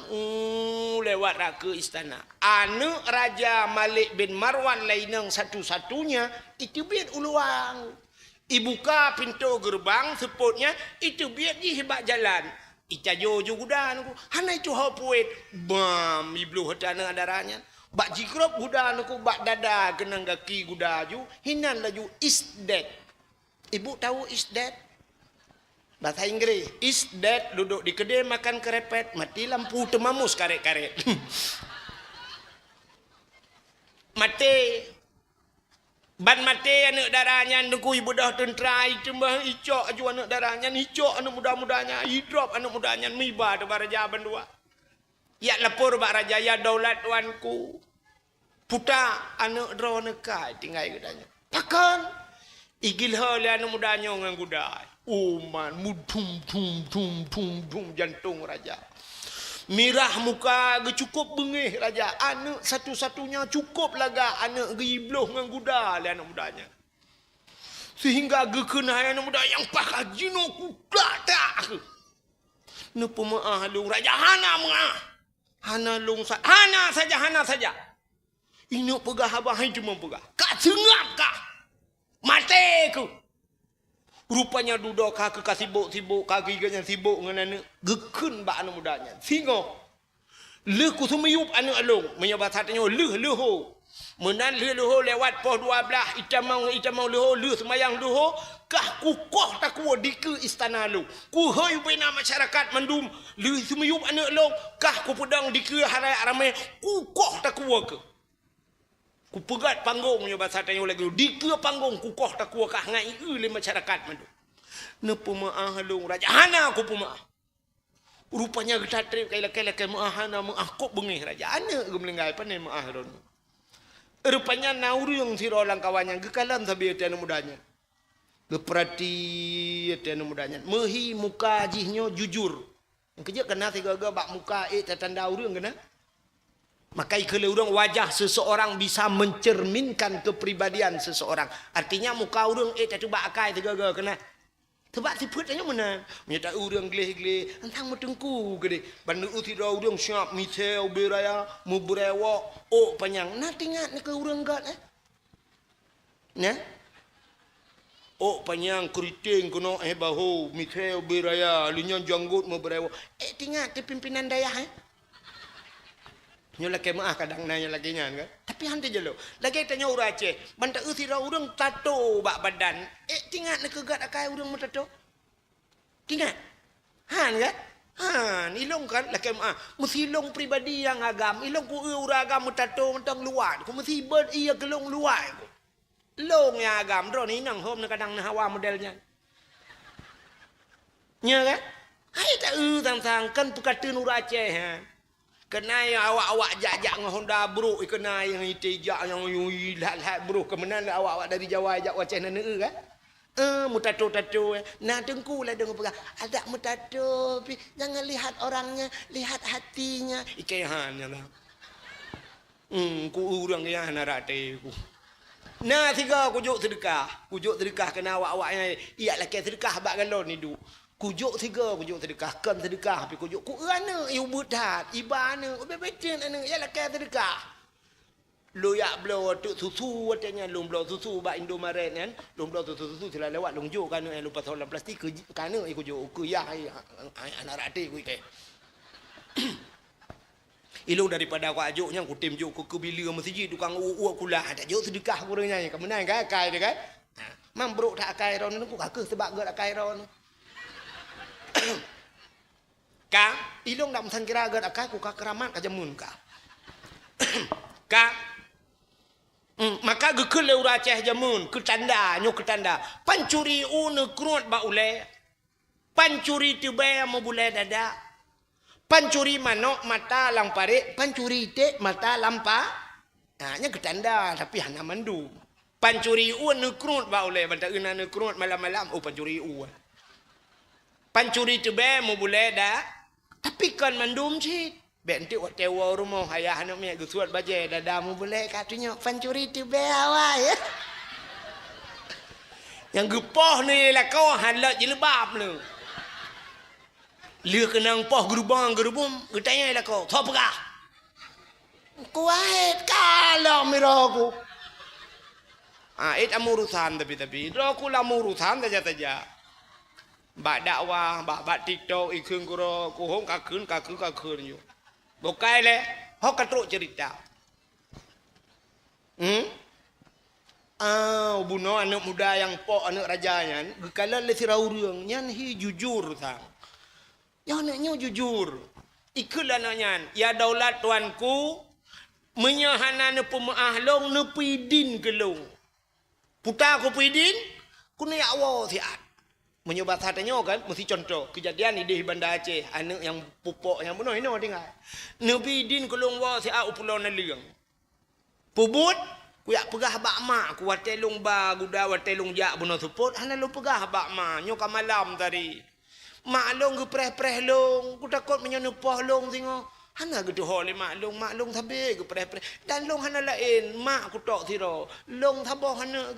lewat ke istana anu Raja Malik bin Marwan lainang satu-satunya itu biar uluang ibuka pintu gerbang seputnya itu biar dihebak jalan ita jojo gudan hana itu hapuit bam iblu hadana adaranya bak jikrop gudan ku bak dada kenang kaki gudaju hinan laju is dead ibu tahu is dead bahasa Inggris is dead duduk di kedai makan kerepet mati lampu temamus karet-karet mati ban mati anak darahnya nunggu ibu dah tentera itu mah icok aju anak darahnya icok anak muda-mudanya hidrop anak mudanya miba debar raja bandua ya lapor bak raja ya daulat tuanku puta anak droneka tinggal gedanya takkan igil hal anak mudanya ngan gudai man mudum jantung raja mirah muka ge cukup bengih raja anak satu-satunya cukup laga anak ge ibloh ngan guda le anak mudanya sehingga ge kena anak muda yang pakajino kuda tak ne pemaah lung raja hana mengah hana lung hana saja ini pegah abah cuma pegah kak sengap kah mati ku rupanya duduk kaki sibuk kaki ganya sibuk ngan anak gekun bak anak mudanya singo leh ku semiyup anak alung menyobat hatanya leh menan leh lewat pos 12 itamang leh semayang leh kah kukoh tak kuat di ke istana lu ku hoi bina masyarakat mandum leh semiyup anak alung kah ku pedang di ke harai ramai kukoh tak kuat ke ku pegat panggung menyobat satanya lagi di ke panggung kukoh tak kuat kah ngai le masyarakat mandu ne pemaah halung raja hana ku pemaah rupanya kita trip kai maah hana maah kok bengih raja ana gemlengai pane maah ron rupanya naurung siro langkawannya gekalan sabi etian mudanya geperati etian mudanya mehi muka jihnyo jujur kerja kena tiga-tiga bak muka tanda urang kena maka ikhle urang wajah seseorang bisa mencerminkan kepribadian seseorang. Artinya muka urang tak cuba akai tiga-tiga kena. Sebab sifat mana? Menyata urang gleh-gleh, antang metengku gede. Bandu uti dah urang siap misel beraya, muberewa, panjang. Nah tingat ke urang gat Nah? Panjang keriting kena bahu, misel beraya, linya janggut muberewa. Tingat ke pimpinan dayah nyola kemaah kadang nanya lagi kan tapi hante jelo lagi tanya urang Aceh bantak usira urang tato bak badan tingat nak kegat akai urang tato tingat han kan han ilong kan lagi kemaah mesti ilong pribadi yang agam ilong ku urang agam tato mentang luar ku mesti ber iya kelong luar long yang agam ro ni nang hom kadang hawa modelnya nya kan hai tak tang kan pekatun urang Aceh ha kena yang awak-awak jak-jak dengan Honda bro kena yang itejak yang lihat bro kemenan awak-awak dari Jawa ajak wacah nana kan mutato-tato nah dengku lah dengar pegang ada mutato jangan lihat orangnya lihat hatinya ikehan lah ku urang yang narate ku nah tiga kujuk sedekah kena awak-awaknya iya lah ke sedekah bak galon ni du kujuk sedekah kan sedekah tapi kujuk ku ana iu budat ibana bebeten ana ya lakai sedekah lo ya blo tu susu watanya lom blo susu ba Indomaret kan lom blo susu sila lewat long jo kan lupa soal plastik kan ai kujuk ku ya anak rate ku ke ilo daripada aku ajuknya ku tim juk ku bila masjid tukang uak kula ada juk sedekah kurangnya kan menang kan akai dia kan mam bro tak akai ron ku kakek sebab gak akai ron ka ilong dak san kira agak akai ku ka keramat ka jamun ka ka maka gekul le uraceh jamun ke tanda nyo ke tanda pancuri une krut ba ule pancuri tibe mo bule dada pancuri manok mata lang pare pancuri te mata lampa nya ke tanda tapi hana mandu pancuri une krut ba ule banta una ne krut malam-malam pancuri pancuri tibe mo bule da tapi kan mandum sih benti tewa rumah ayah anak mek gesuat baje dadamu boleh katanya pancuri tu bewa ya yang gepoh ni lah kau halat jilbab lu liu kenang poh gerubang getanya lah kau thop ka kuat kalau miraku it amurusan tapi roku lah murusan saja bak dakwah bak TikTok ikun kuro ku hong kakun yo bukai le hok katruk cerita buno anak muda yang pok anak rajanya gekala le sirau reung nyan hi jujur sang ya anaknya jujur ikul anaknya ya daulat tuanku menyahana ne pemaah long ne pidin kelong puta ko pidin kuna ya wa siat menyobat hatanya kan mesti contoh kejadian di Banda Aceh anak yang pupuk yang bunuh ini dengar Nabi din kolong wa si au pulau naliang pubut ku yak pegah bak mak ku watelung ba guda watelung jak bunuh support hana lu pegah bak mak nyo ka malam tadi mak long ge preh long ku takut menyono poh long tingo hana ge doh le mak long thabe ge preh dan long hana lain mak ku tok siro long thabo hana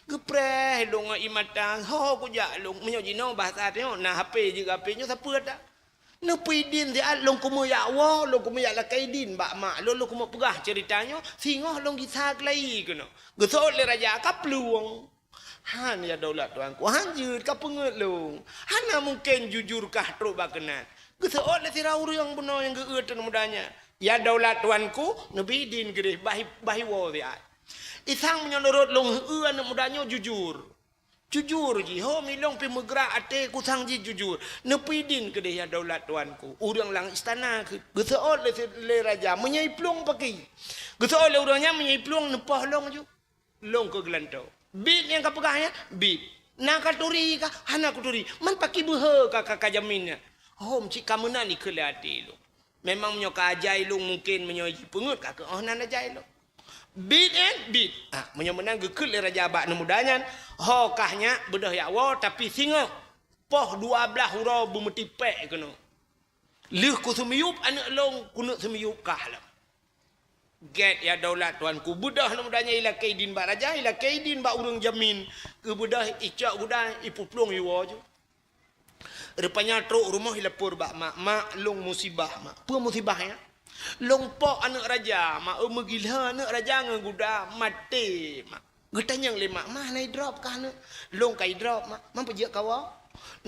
ge preh long imata ho ku jak long menyo jino bahasa teo nah HP je HP nyo siapa dak ne pidin dia long ku mo ya wa long ku mo ya la kaidin bak mak long ku mo pegah ceritanya singoh long kisah klai keno ge so le raja ka pluang han ya daulat tuanku han jut ka penget long hana mungkin jujurkah truk bakenat geseot le tirau reung beno yang geut mudanya ya daulat tuanku nabi din gede bahi wo dia isang menyorot long heu anak mudanya jujur ji ho milong pi megra ate ku sang ji jujur nepi din gede ya daulat tuanku urang lang istana geseot le raja menyai plong paki geseot le urangnya menyai plong nepah long ju long ke gelanto bit yang kapegahnya bit nak katuri ka hana kuturi man paki behe ka jaminnya hom cik kamu nani kelati lu. Memang menyo kajai lu mungkin menyo pengut ka oh nana jai lu. Bit. Menyo menang gekul le raja bak nemudanyan. Ho kahnya bedah ya wa tapi singa. Poh 12 hura bumeti pek kena. Leuh ku semiyup anak long kunut semiyup kah lah. Get ya daulat tuanku bedah nemudanya ila kaidin bak raja ila kaidin bak urang jamin ke bedah icak guda ipuplung yuwa je. Rupanya truk rumah hilepur bak mak long musibah mak apa musibahnya long pok anak raja mak megila anak raja ngeguda mati mak getanya lima mah nai drop kah anak long kai drop mak mampu je kawa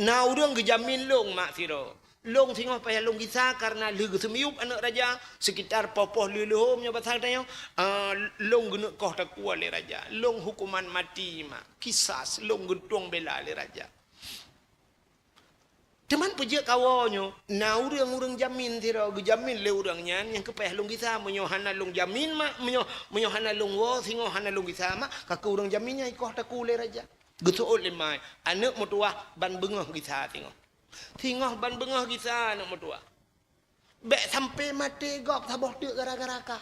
na urang gejamin long mak siro long tengok payah long kisah karena le gesemiup anak raja sekitar popoh lelehomnya pasal tanya long gena koh takwa le raja long hukuman mati mak kisas long gentuang bela le raja teman pejak kawanyo na urang jamin tiro gejamin le urangnya yang kepayah long kisah menyohana long jamin mak menyohana long wo singo hana long kisah mak kaka urang jaminnya ikoh taku le raja getuot le mai anak mutuah ban bengah kisah tingoh ban bengah kisah anak mutuah bek sampai mati gok taboh tek gara-gara ka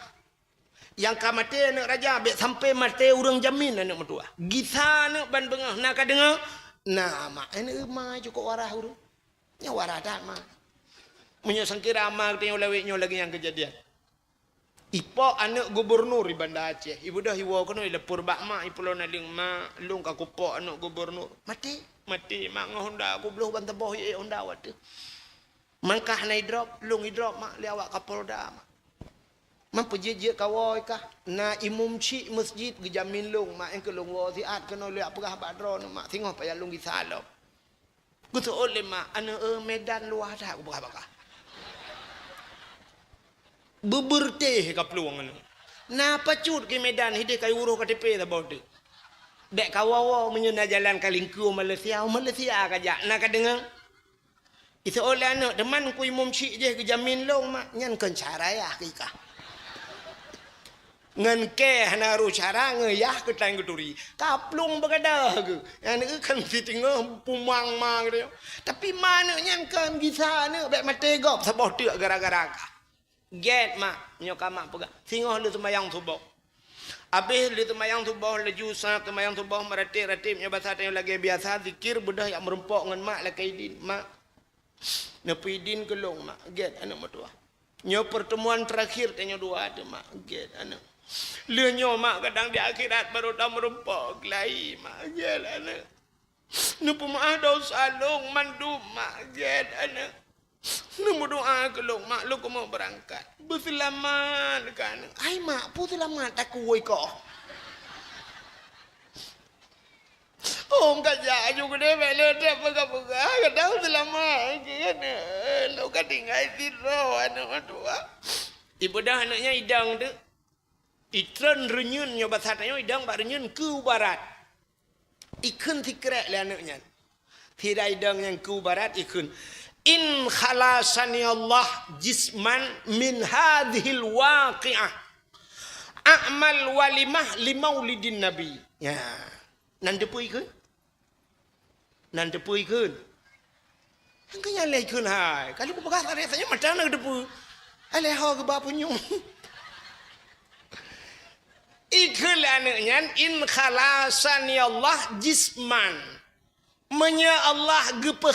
yang ka mati anak raja bek sampai mati urang jamin anak mutuah kisah anak ban bengah nak dengar nah mak anak mai cukup warah urang nya warah dak mah menyang kira amal tengok leweknya lagi yang kejadian ipo anak gubernur di Banda Aceh ibu dah hiwa kono lepur bak mak ipulo naling mak lung ka kupok anak gubernur mati mak ngahonda aku beluh bantah boh ye honda wate mangkah nai drop lung i drop mak le awak kapolda mak mampu je kawoi kah na imum ci masjid gejamin lung mak engke lung wo siat kono le apagah bak drone mak tengok payah lung gisalop gutu oleh mak ana medan luah dah aku bakah beberteh ka peluang anu na pacut ke medan hide kai uruh KTP ta bode dek kawawa menyena jalan kalingku Malaysia ka jak na ka dengar Itu oleh anak teman ku imum syik je ke jamin long mak nyan kan cara ya kika. Ngan ke hanaru cara ngeyah ke tang keturi. Kaplung berada ke. Yang kan fitingah pumang mang dia. Tapi mana nyan kan gisa ne bek mate gop sabah tek gara-gara ka. Get mak nyoka mak pegak. Singoh lu semayang subuh. Habis lu semayang subuh laju sangat semayang subuh meratip-ratip nya bahasa yang lagi biasa zikir bedah yang merempok ngan mak lakaidin mak. Nepidin kelong mak get anak mertua. Nyo pertemuan terakhir tanya dua ada mak get anak. Lu nyo mak kadang di akhirat baru dah merempok lai mak get anak. Nu pemaah dosa long mandu mak get anak. Nu berdoa kelong mak lu mau berangkat. Berselamat kan. Ai mak pu selamat tak kuoi kok. Om kaja juga deh melo deh pegah-pegah kadang selama kan lo kan tinggal tiro anak tua ibu dah anaknya idang tu itren renyun nyo basatnya idang bak renyun ke barat ikun tikrek le anaknya tidak idang yang ke barat ikun in khalasani Allah jisman min hadhil waqi'ah a'mal walimah limaulidin nabi ya nanti pui ikun nanti pui ikun angkanya le ikun hai kalau ku pegas rasanya macam nak depu ale ha ke ba punyung ikun anaknya in khalasan ya Allah jisman menya Allah gepe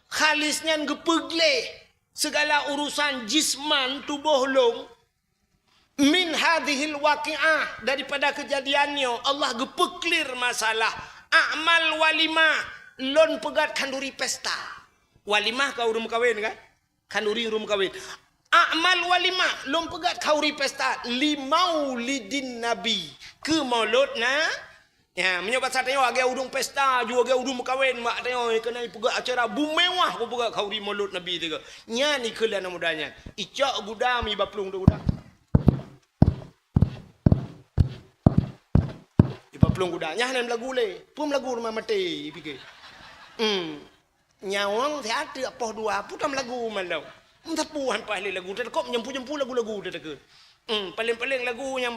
khalisnya gepegle segala urusan jisman tubuh long min hadhil waqi'ah daripada kejadiannya Allah gepeklir masalah a'mal walimah lon pegat kanduri pesta walimah kau rum kawin kan kanduri rum kawin a'mal walimah lon pegat kauri pesta limaulidin nabi ke mauludna ya menyobat satanya agak udung pesta juga agak udung kawin mak tanya kena pegat acara bumewah ko pegat kauri maulud nabi tu nya ni kelan mudanya icak gudam i baplung tu gudam pelung kuda nyah nem lagu le pum lagu rumah mati pikir nyawang thì ada apa dua putam lagu malau tapuhan paling lagu tak kok nyempu lagu dah ke paling lagu yang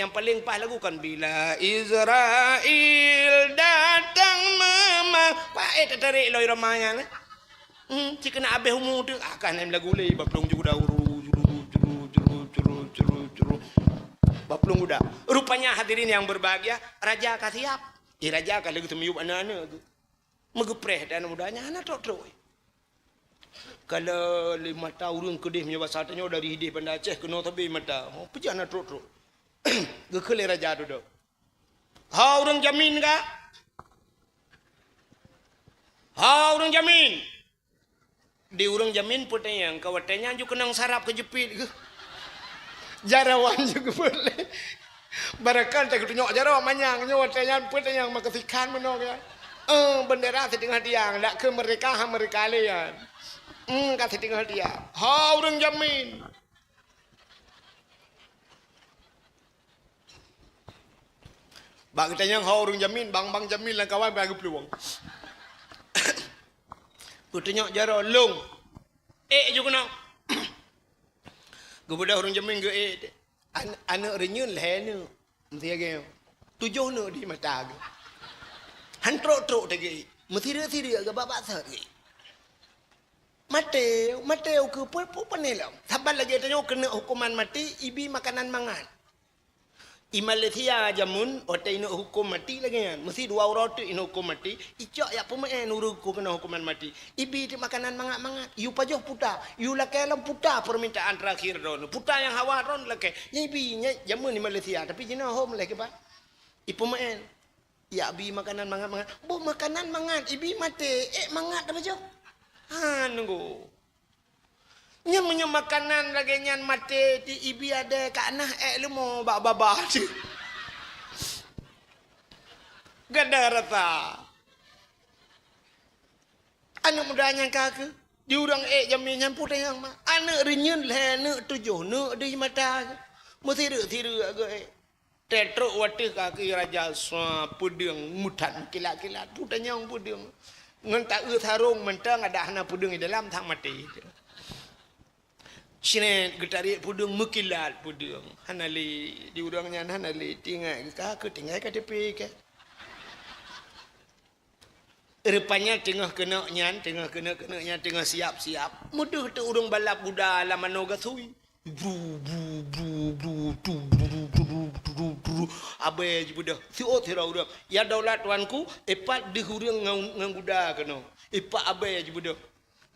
paling pas lagu kan bila Israel datang mama pae tarik loi ramanya jika nak habis umur tu akan nem lagu le baplung juga dah baplung udah rupanya hadirin yang berbahagia raja kasiap raja kalau gitu meyup anak-anak tu megepreh dan mudahnya anak tok kalau 5 tahun kedih punya bahasanya dari hidih Banda Aceh kena tabi mata mau pergi anak tok gekele raja tu dah ha orang jamin ka ha orang jamin di orang jamin putenya kawatanya juga kenang sarap kejepit ke jarawan juga boleh barakan tak tunjuk jarawan manyang nyawa tanyang putenya makasikan menok ya bendera setengah tiang nak ke mereka lian kasih tinggal dia ha orang jamin bang tanyang ha orang jamin bang jamin lah kawan bagi peluang putenya jarawan long juga nak kepada orang jamin ke anak renyun lah ni mesti ke 7 nak di mata ke hantrok tadi mesti dia ke bapak sat ke mati ke penelam sabar lagi tanya kena hukuman mati ibi makanan mangan i Malaysia jamun otai nak hukum mati lagi kan mesti 2 orang tu ino hukum mati icak ya pemain uruku kena hukuman mati ibi tu makanan mangat yu pajoh puta yu lakelam puta permintaan terakhir don puta yang hawa ron lake ibi nya jamun di Malaysia tapi jina home lagi ba i pemain ya bi makanan mangat bu makanan mangat ibi mati mangat apa jo nunggu Nyam makanan lagi nyan mati di ibi ada kanah lu mau baba tu. Gada rata. Anak mudanya kaki diurang jamin nyan putih yang mah. Anak renyun le nak 7 nak di mata. Mesti agak Tetruk watih kaki raja swa pudung mutan kilat-kilat putanya pudung. ngan tak tharung mentang ada hana pudung di dalam tang mati. Sini getari pudung mukilat pudung. Hanali di urangnya hanali tinggal ke tinggal ke tepi ke. Rupanya tengah kena nyan, tengah kena nyan, tengah siap-siap. Mudah tu urang balap buda laman no gasui. Bru bru bru bru tu bru bru bru bru abe buda. Si otira urang. Ya daulat tuanku, epat di urang ngang buda kena. Epat abe buda.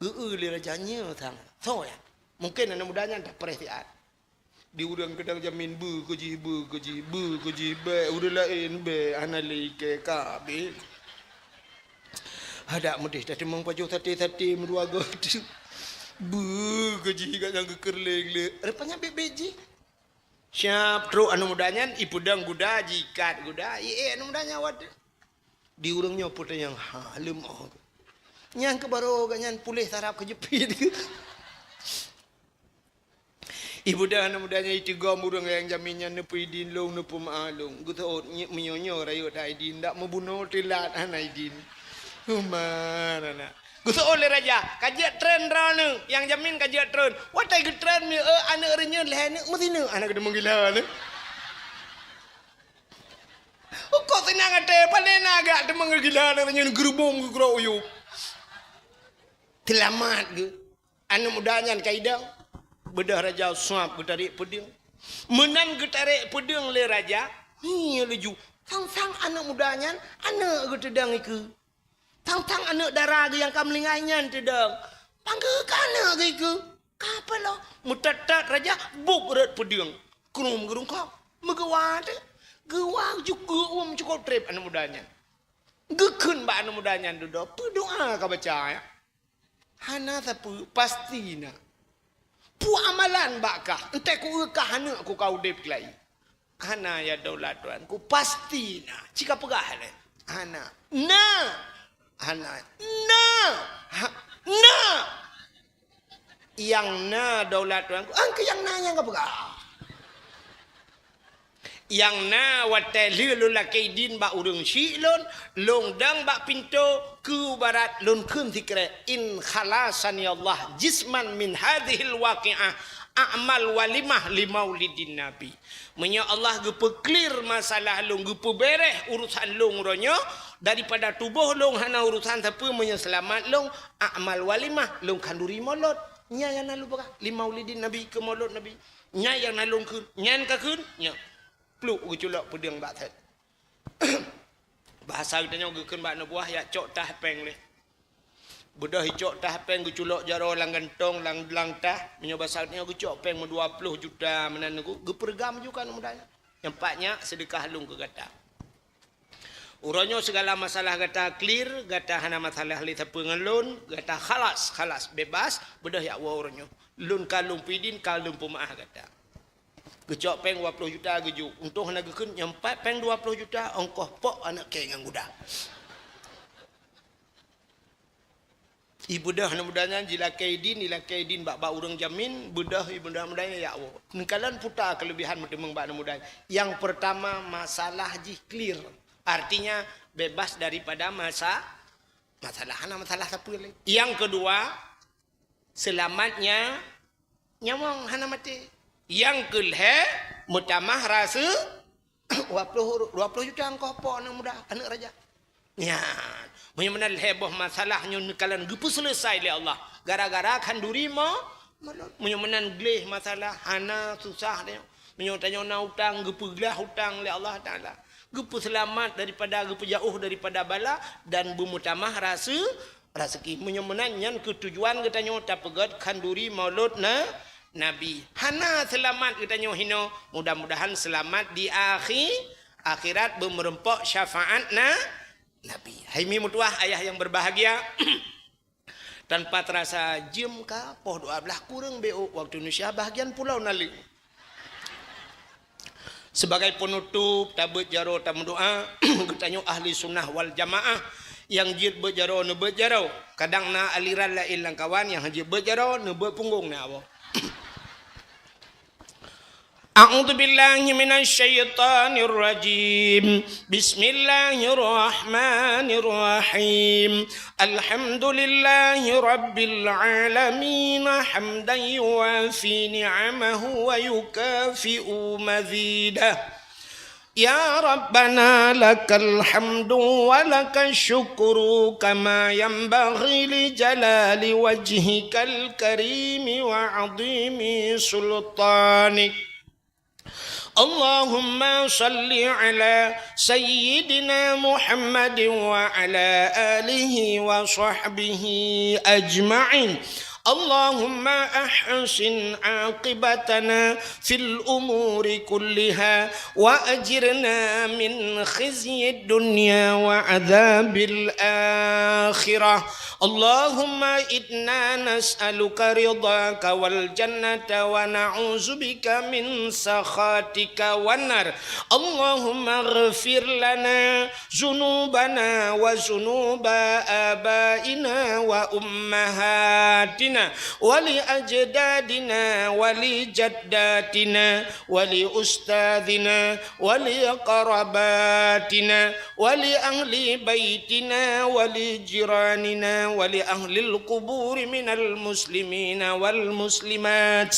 Le rajanya tang. So ya. Mungkin anak mudanya tak perhatian. Di urang kedang jamin bu kuji be udah lain be anali ke kabe. Ada mudih tadi mengpaju tati meruaga bu kuji kat yang kekerling le. Rupanya bebeji. Siap tru anu mudanya ipudang guda jikat guda. Anu mudanya wad. Di urangnya putar yang halim oh. Nyang ke baru ganyan pulih sarap kejepit. Ibu dah anak mudanya itu gom urang yang jaminnya nepu idin long nepu maalung. Guto menyonyo rayu dah idin tak membunuh tilat anak idin. Humar anak. Guto oleh raja kajian tren rana yang jamin kajian tren. Watai ke tren ni anak renyah leh mesti ni anak kena menggila ni. Kau senang ada paling agak ada menggila anak renyah gerubung gerau uyup. Selamat ke anak mudanya kaidang. Bedah raja suap getarik pedang. Menang getarik pedang le raja. Ni leju. Sang-sang anak mudanya, anak getedang iku. Sang-sang anak darah yang kamlingainya tedang. Panggil ke anak iku. Kapa lo? Mutatat raja buk rat pedang. Kerum gerung kau. Megawat. Gewang juga cukup trip anak mudanya. Gekun ba anak mudanya duduk. Berdoa kau baca ya. Hana sapu pastinya. Pu amalan bakah. Entah ku ukah hana ku kau dep kelai. Hana ya daulat tuan. Ku pasti na. Jika pegah le. Hana. Na. Hana. Na. Na. Yang na daulat tuan. Angka yang na yang kau pegah. Yang na watai lilu laki din ba urung silon. Long dang ba pintu. Ku barat lun kun tikre. In khalasani Allah. Jisman min hadhil waqi'ah. A'mal walimah li maulidin Nabi. Menya Allah gepe clear masalah long. Gepe bereh urusan long ronyo. Daripada tubuh long hana urusan tapi menyelamat long. A'mal walimah. Long kanduri molot. Nya yang nalu baka. Li maulidin Nabi ke molot Nabi. Nya yang nalung kun. Nyan ka kun. Nya. Pluk uculok pedang batat. Bahasa kita nyo gekeun bak buah ya cok tah peng le. Bedah cok tah peng guculok jaro lang gantong lang tah. Menyo bahasa kita nyo cok peng 20 juta menan ku gepergam juga nu mudanya. Nyempatnya sedekah lung ke gata. Uronyo segala masalah gata clear, gata hana masalah li tapengalun, gata khalas bebas, bedah ya wa uronyo. Lun kalung pidin kalung pemaah gata. Kecok peng 20 juta geju. Untung nak gekun nyempat peng 20 juta ongkoh pok anak ke ngang guda. Ibu dah nak mudanya jila kaidin bak urang jamin bedah ibu dah mudanya ya Allah. Nengkalan putar kelebihan mentemeng bak mudanya. Yang pertama masalah ji clear. Artinya bebas daripada masalah apa lagi. Yang kedua selamatnya nyamong hana mati. Yang kelhe mutamah rasa 20 juta engkau apa anak muda anak raja. Ya, menyemenal heboh masalahnya nekalan gepu selesai oleh Allah. Gara-gara kanduri mo menyemenan gleh masalah hana susah dia. Menyotanya na hutang gepu gelah hutang oleh Allah Taala. Gepu selamat daripada gepu jauh daripada bala dan bermutamah rasa rezeki menyemenan yang ketujuan katanya tak pegat kanduri maulud na Nabi. Hana selamat kita nyohino. Mudah-mudahan selamat di akhirat bermerempok syafaat Nabi. Hai mi mutuah ayah yang berbahagia. Tanpa terasa jam ka poh 12 kurang BO waktu Indonesia bahagian pulau nali. Sebagai penutup tabut jaro tamu doa kita nyo ahli sunnah wal jamaah yang jid berjaro ne berjaro. Kadang na aliran la ilang kawan yang haji berjaro ne berpunggung na awak. أعوذ بالله من الشيطان الرجيم بسم الله الرحمن الرحيم الحمد لله رب العالمين حمدا يوافي نعمه ويكافئ مزيده يا ربنا لك الحمد ولك الشكر كما ينبغي لجلال وجهك الكريم وعظيم سلطانك اللهم صل على سيدنا محمد وعلى آله وصحبه أجمعين اللهم أحسن عاقبتنا في الأمور كلها وأجرنا من خزي الدنيا وعذاب الآخرة اللهم إنا نسألك رضاك والجنة ونعوذ بك من سخطك والنار اللهم اغفر لنا ذنوبنا وذنوب آبائنا وأمهاتنا ولأجدادنا ولجداتنا ولأستاذنا ولقرباتنا ولأهل بيتنا ولجيراننا ولأهل القبور من المسلمين والمسلمات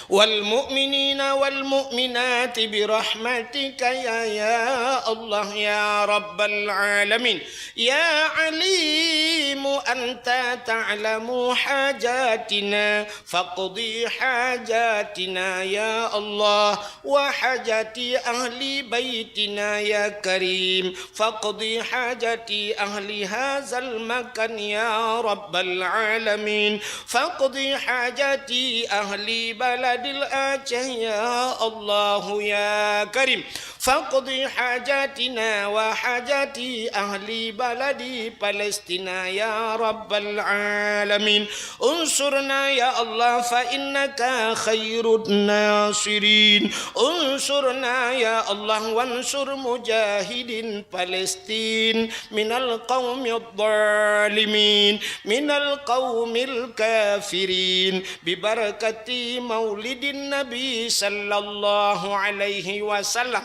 والمؤمنين والمؤمنات برحمتك يا الله يا رب العالمين يا عليم أنت تعلم حاجاتنا فاقضي حاجاتنا يا الله وحاجات أهل بيتنا يا كريم فاقضي حاجات أهل هذا المكان يا رب العالمين فاقضي حاجات أهل بلد الآجه يا الله يا كريم فاقضي حاجاتنا وحاجات أهل بلد فلسطين يا رب العالمين انصرنا يا الله فإنك خير الناصرين انصرنا يا الله وانصر مجاهدين فلسطين من القوم الظالمين من القوم الكافرين ببركة مولد النبي صلى الله عليه وسلم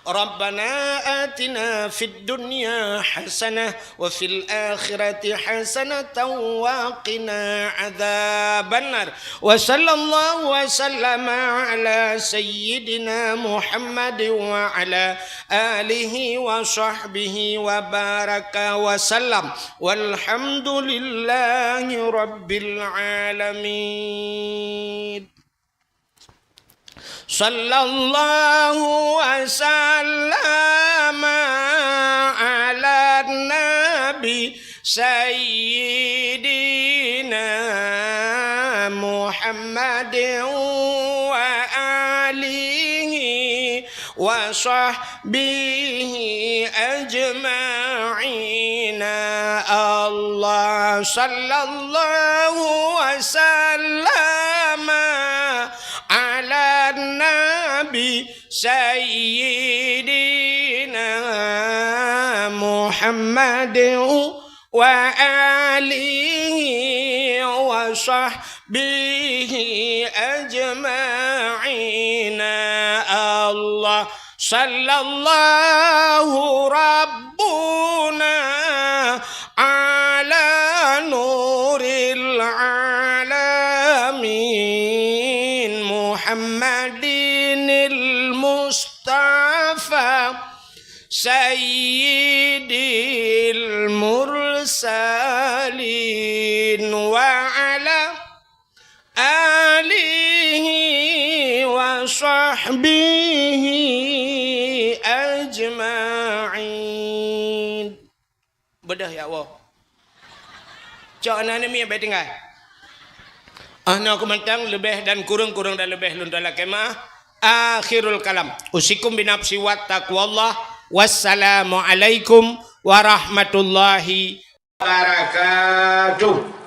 ربنا آتنا في الدنيا حسنة وفي الآخرة حسنة وقنا عذاب النار وصلى الله وسلم على سيدنا محمد وعلى آله وصحبه وبارك وسلم والحمد لله رب العالمين صلى الله وسلم على النبي سيدنا محمد وآله وصحبه أجمعين الله صلى الله وسلم على النبي سيدنا محمد وآله وصحبه أجمعين الله صلى الله ربنا على نور العالمين محمد المصطفى سيد المرسلين وعلى آله وصحبه أجمعين. Bedah ya Allah. Cak anak ni baik tinggal. Anak aku mentang lebih dan kurang dan lebih lundalah kemah. Akhirul kalam. Usikum binafsi wa taqwallah. Wassalamualaikum warahmatullahi wabarakatuh.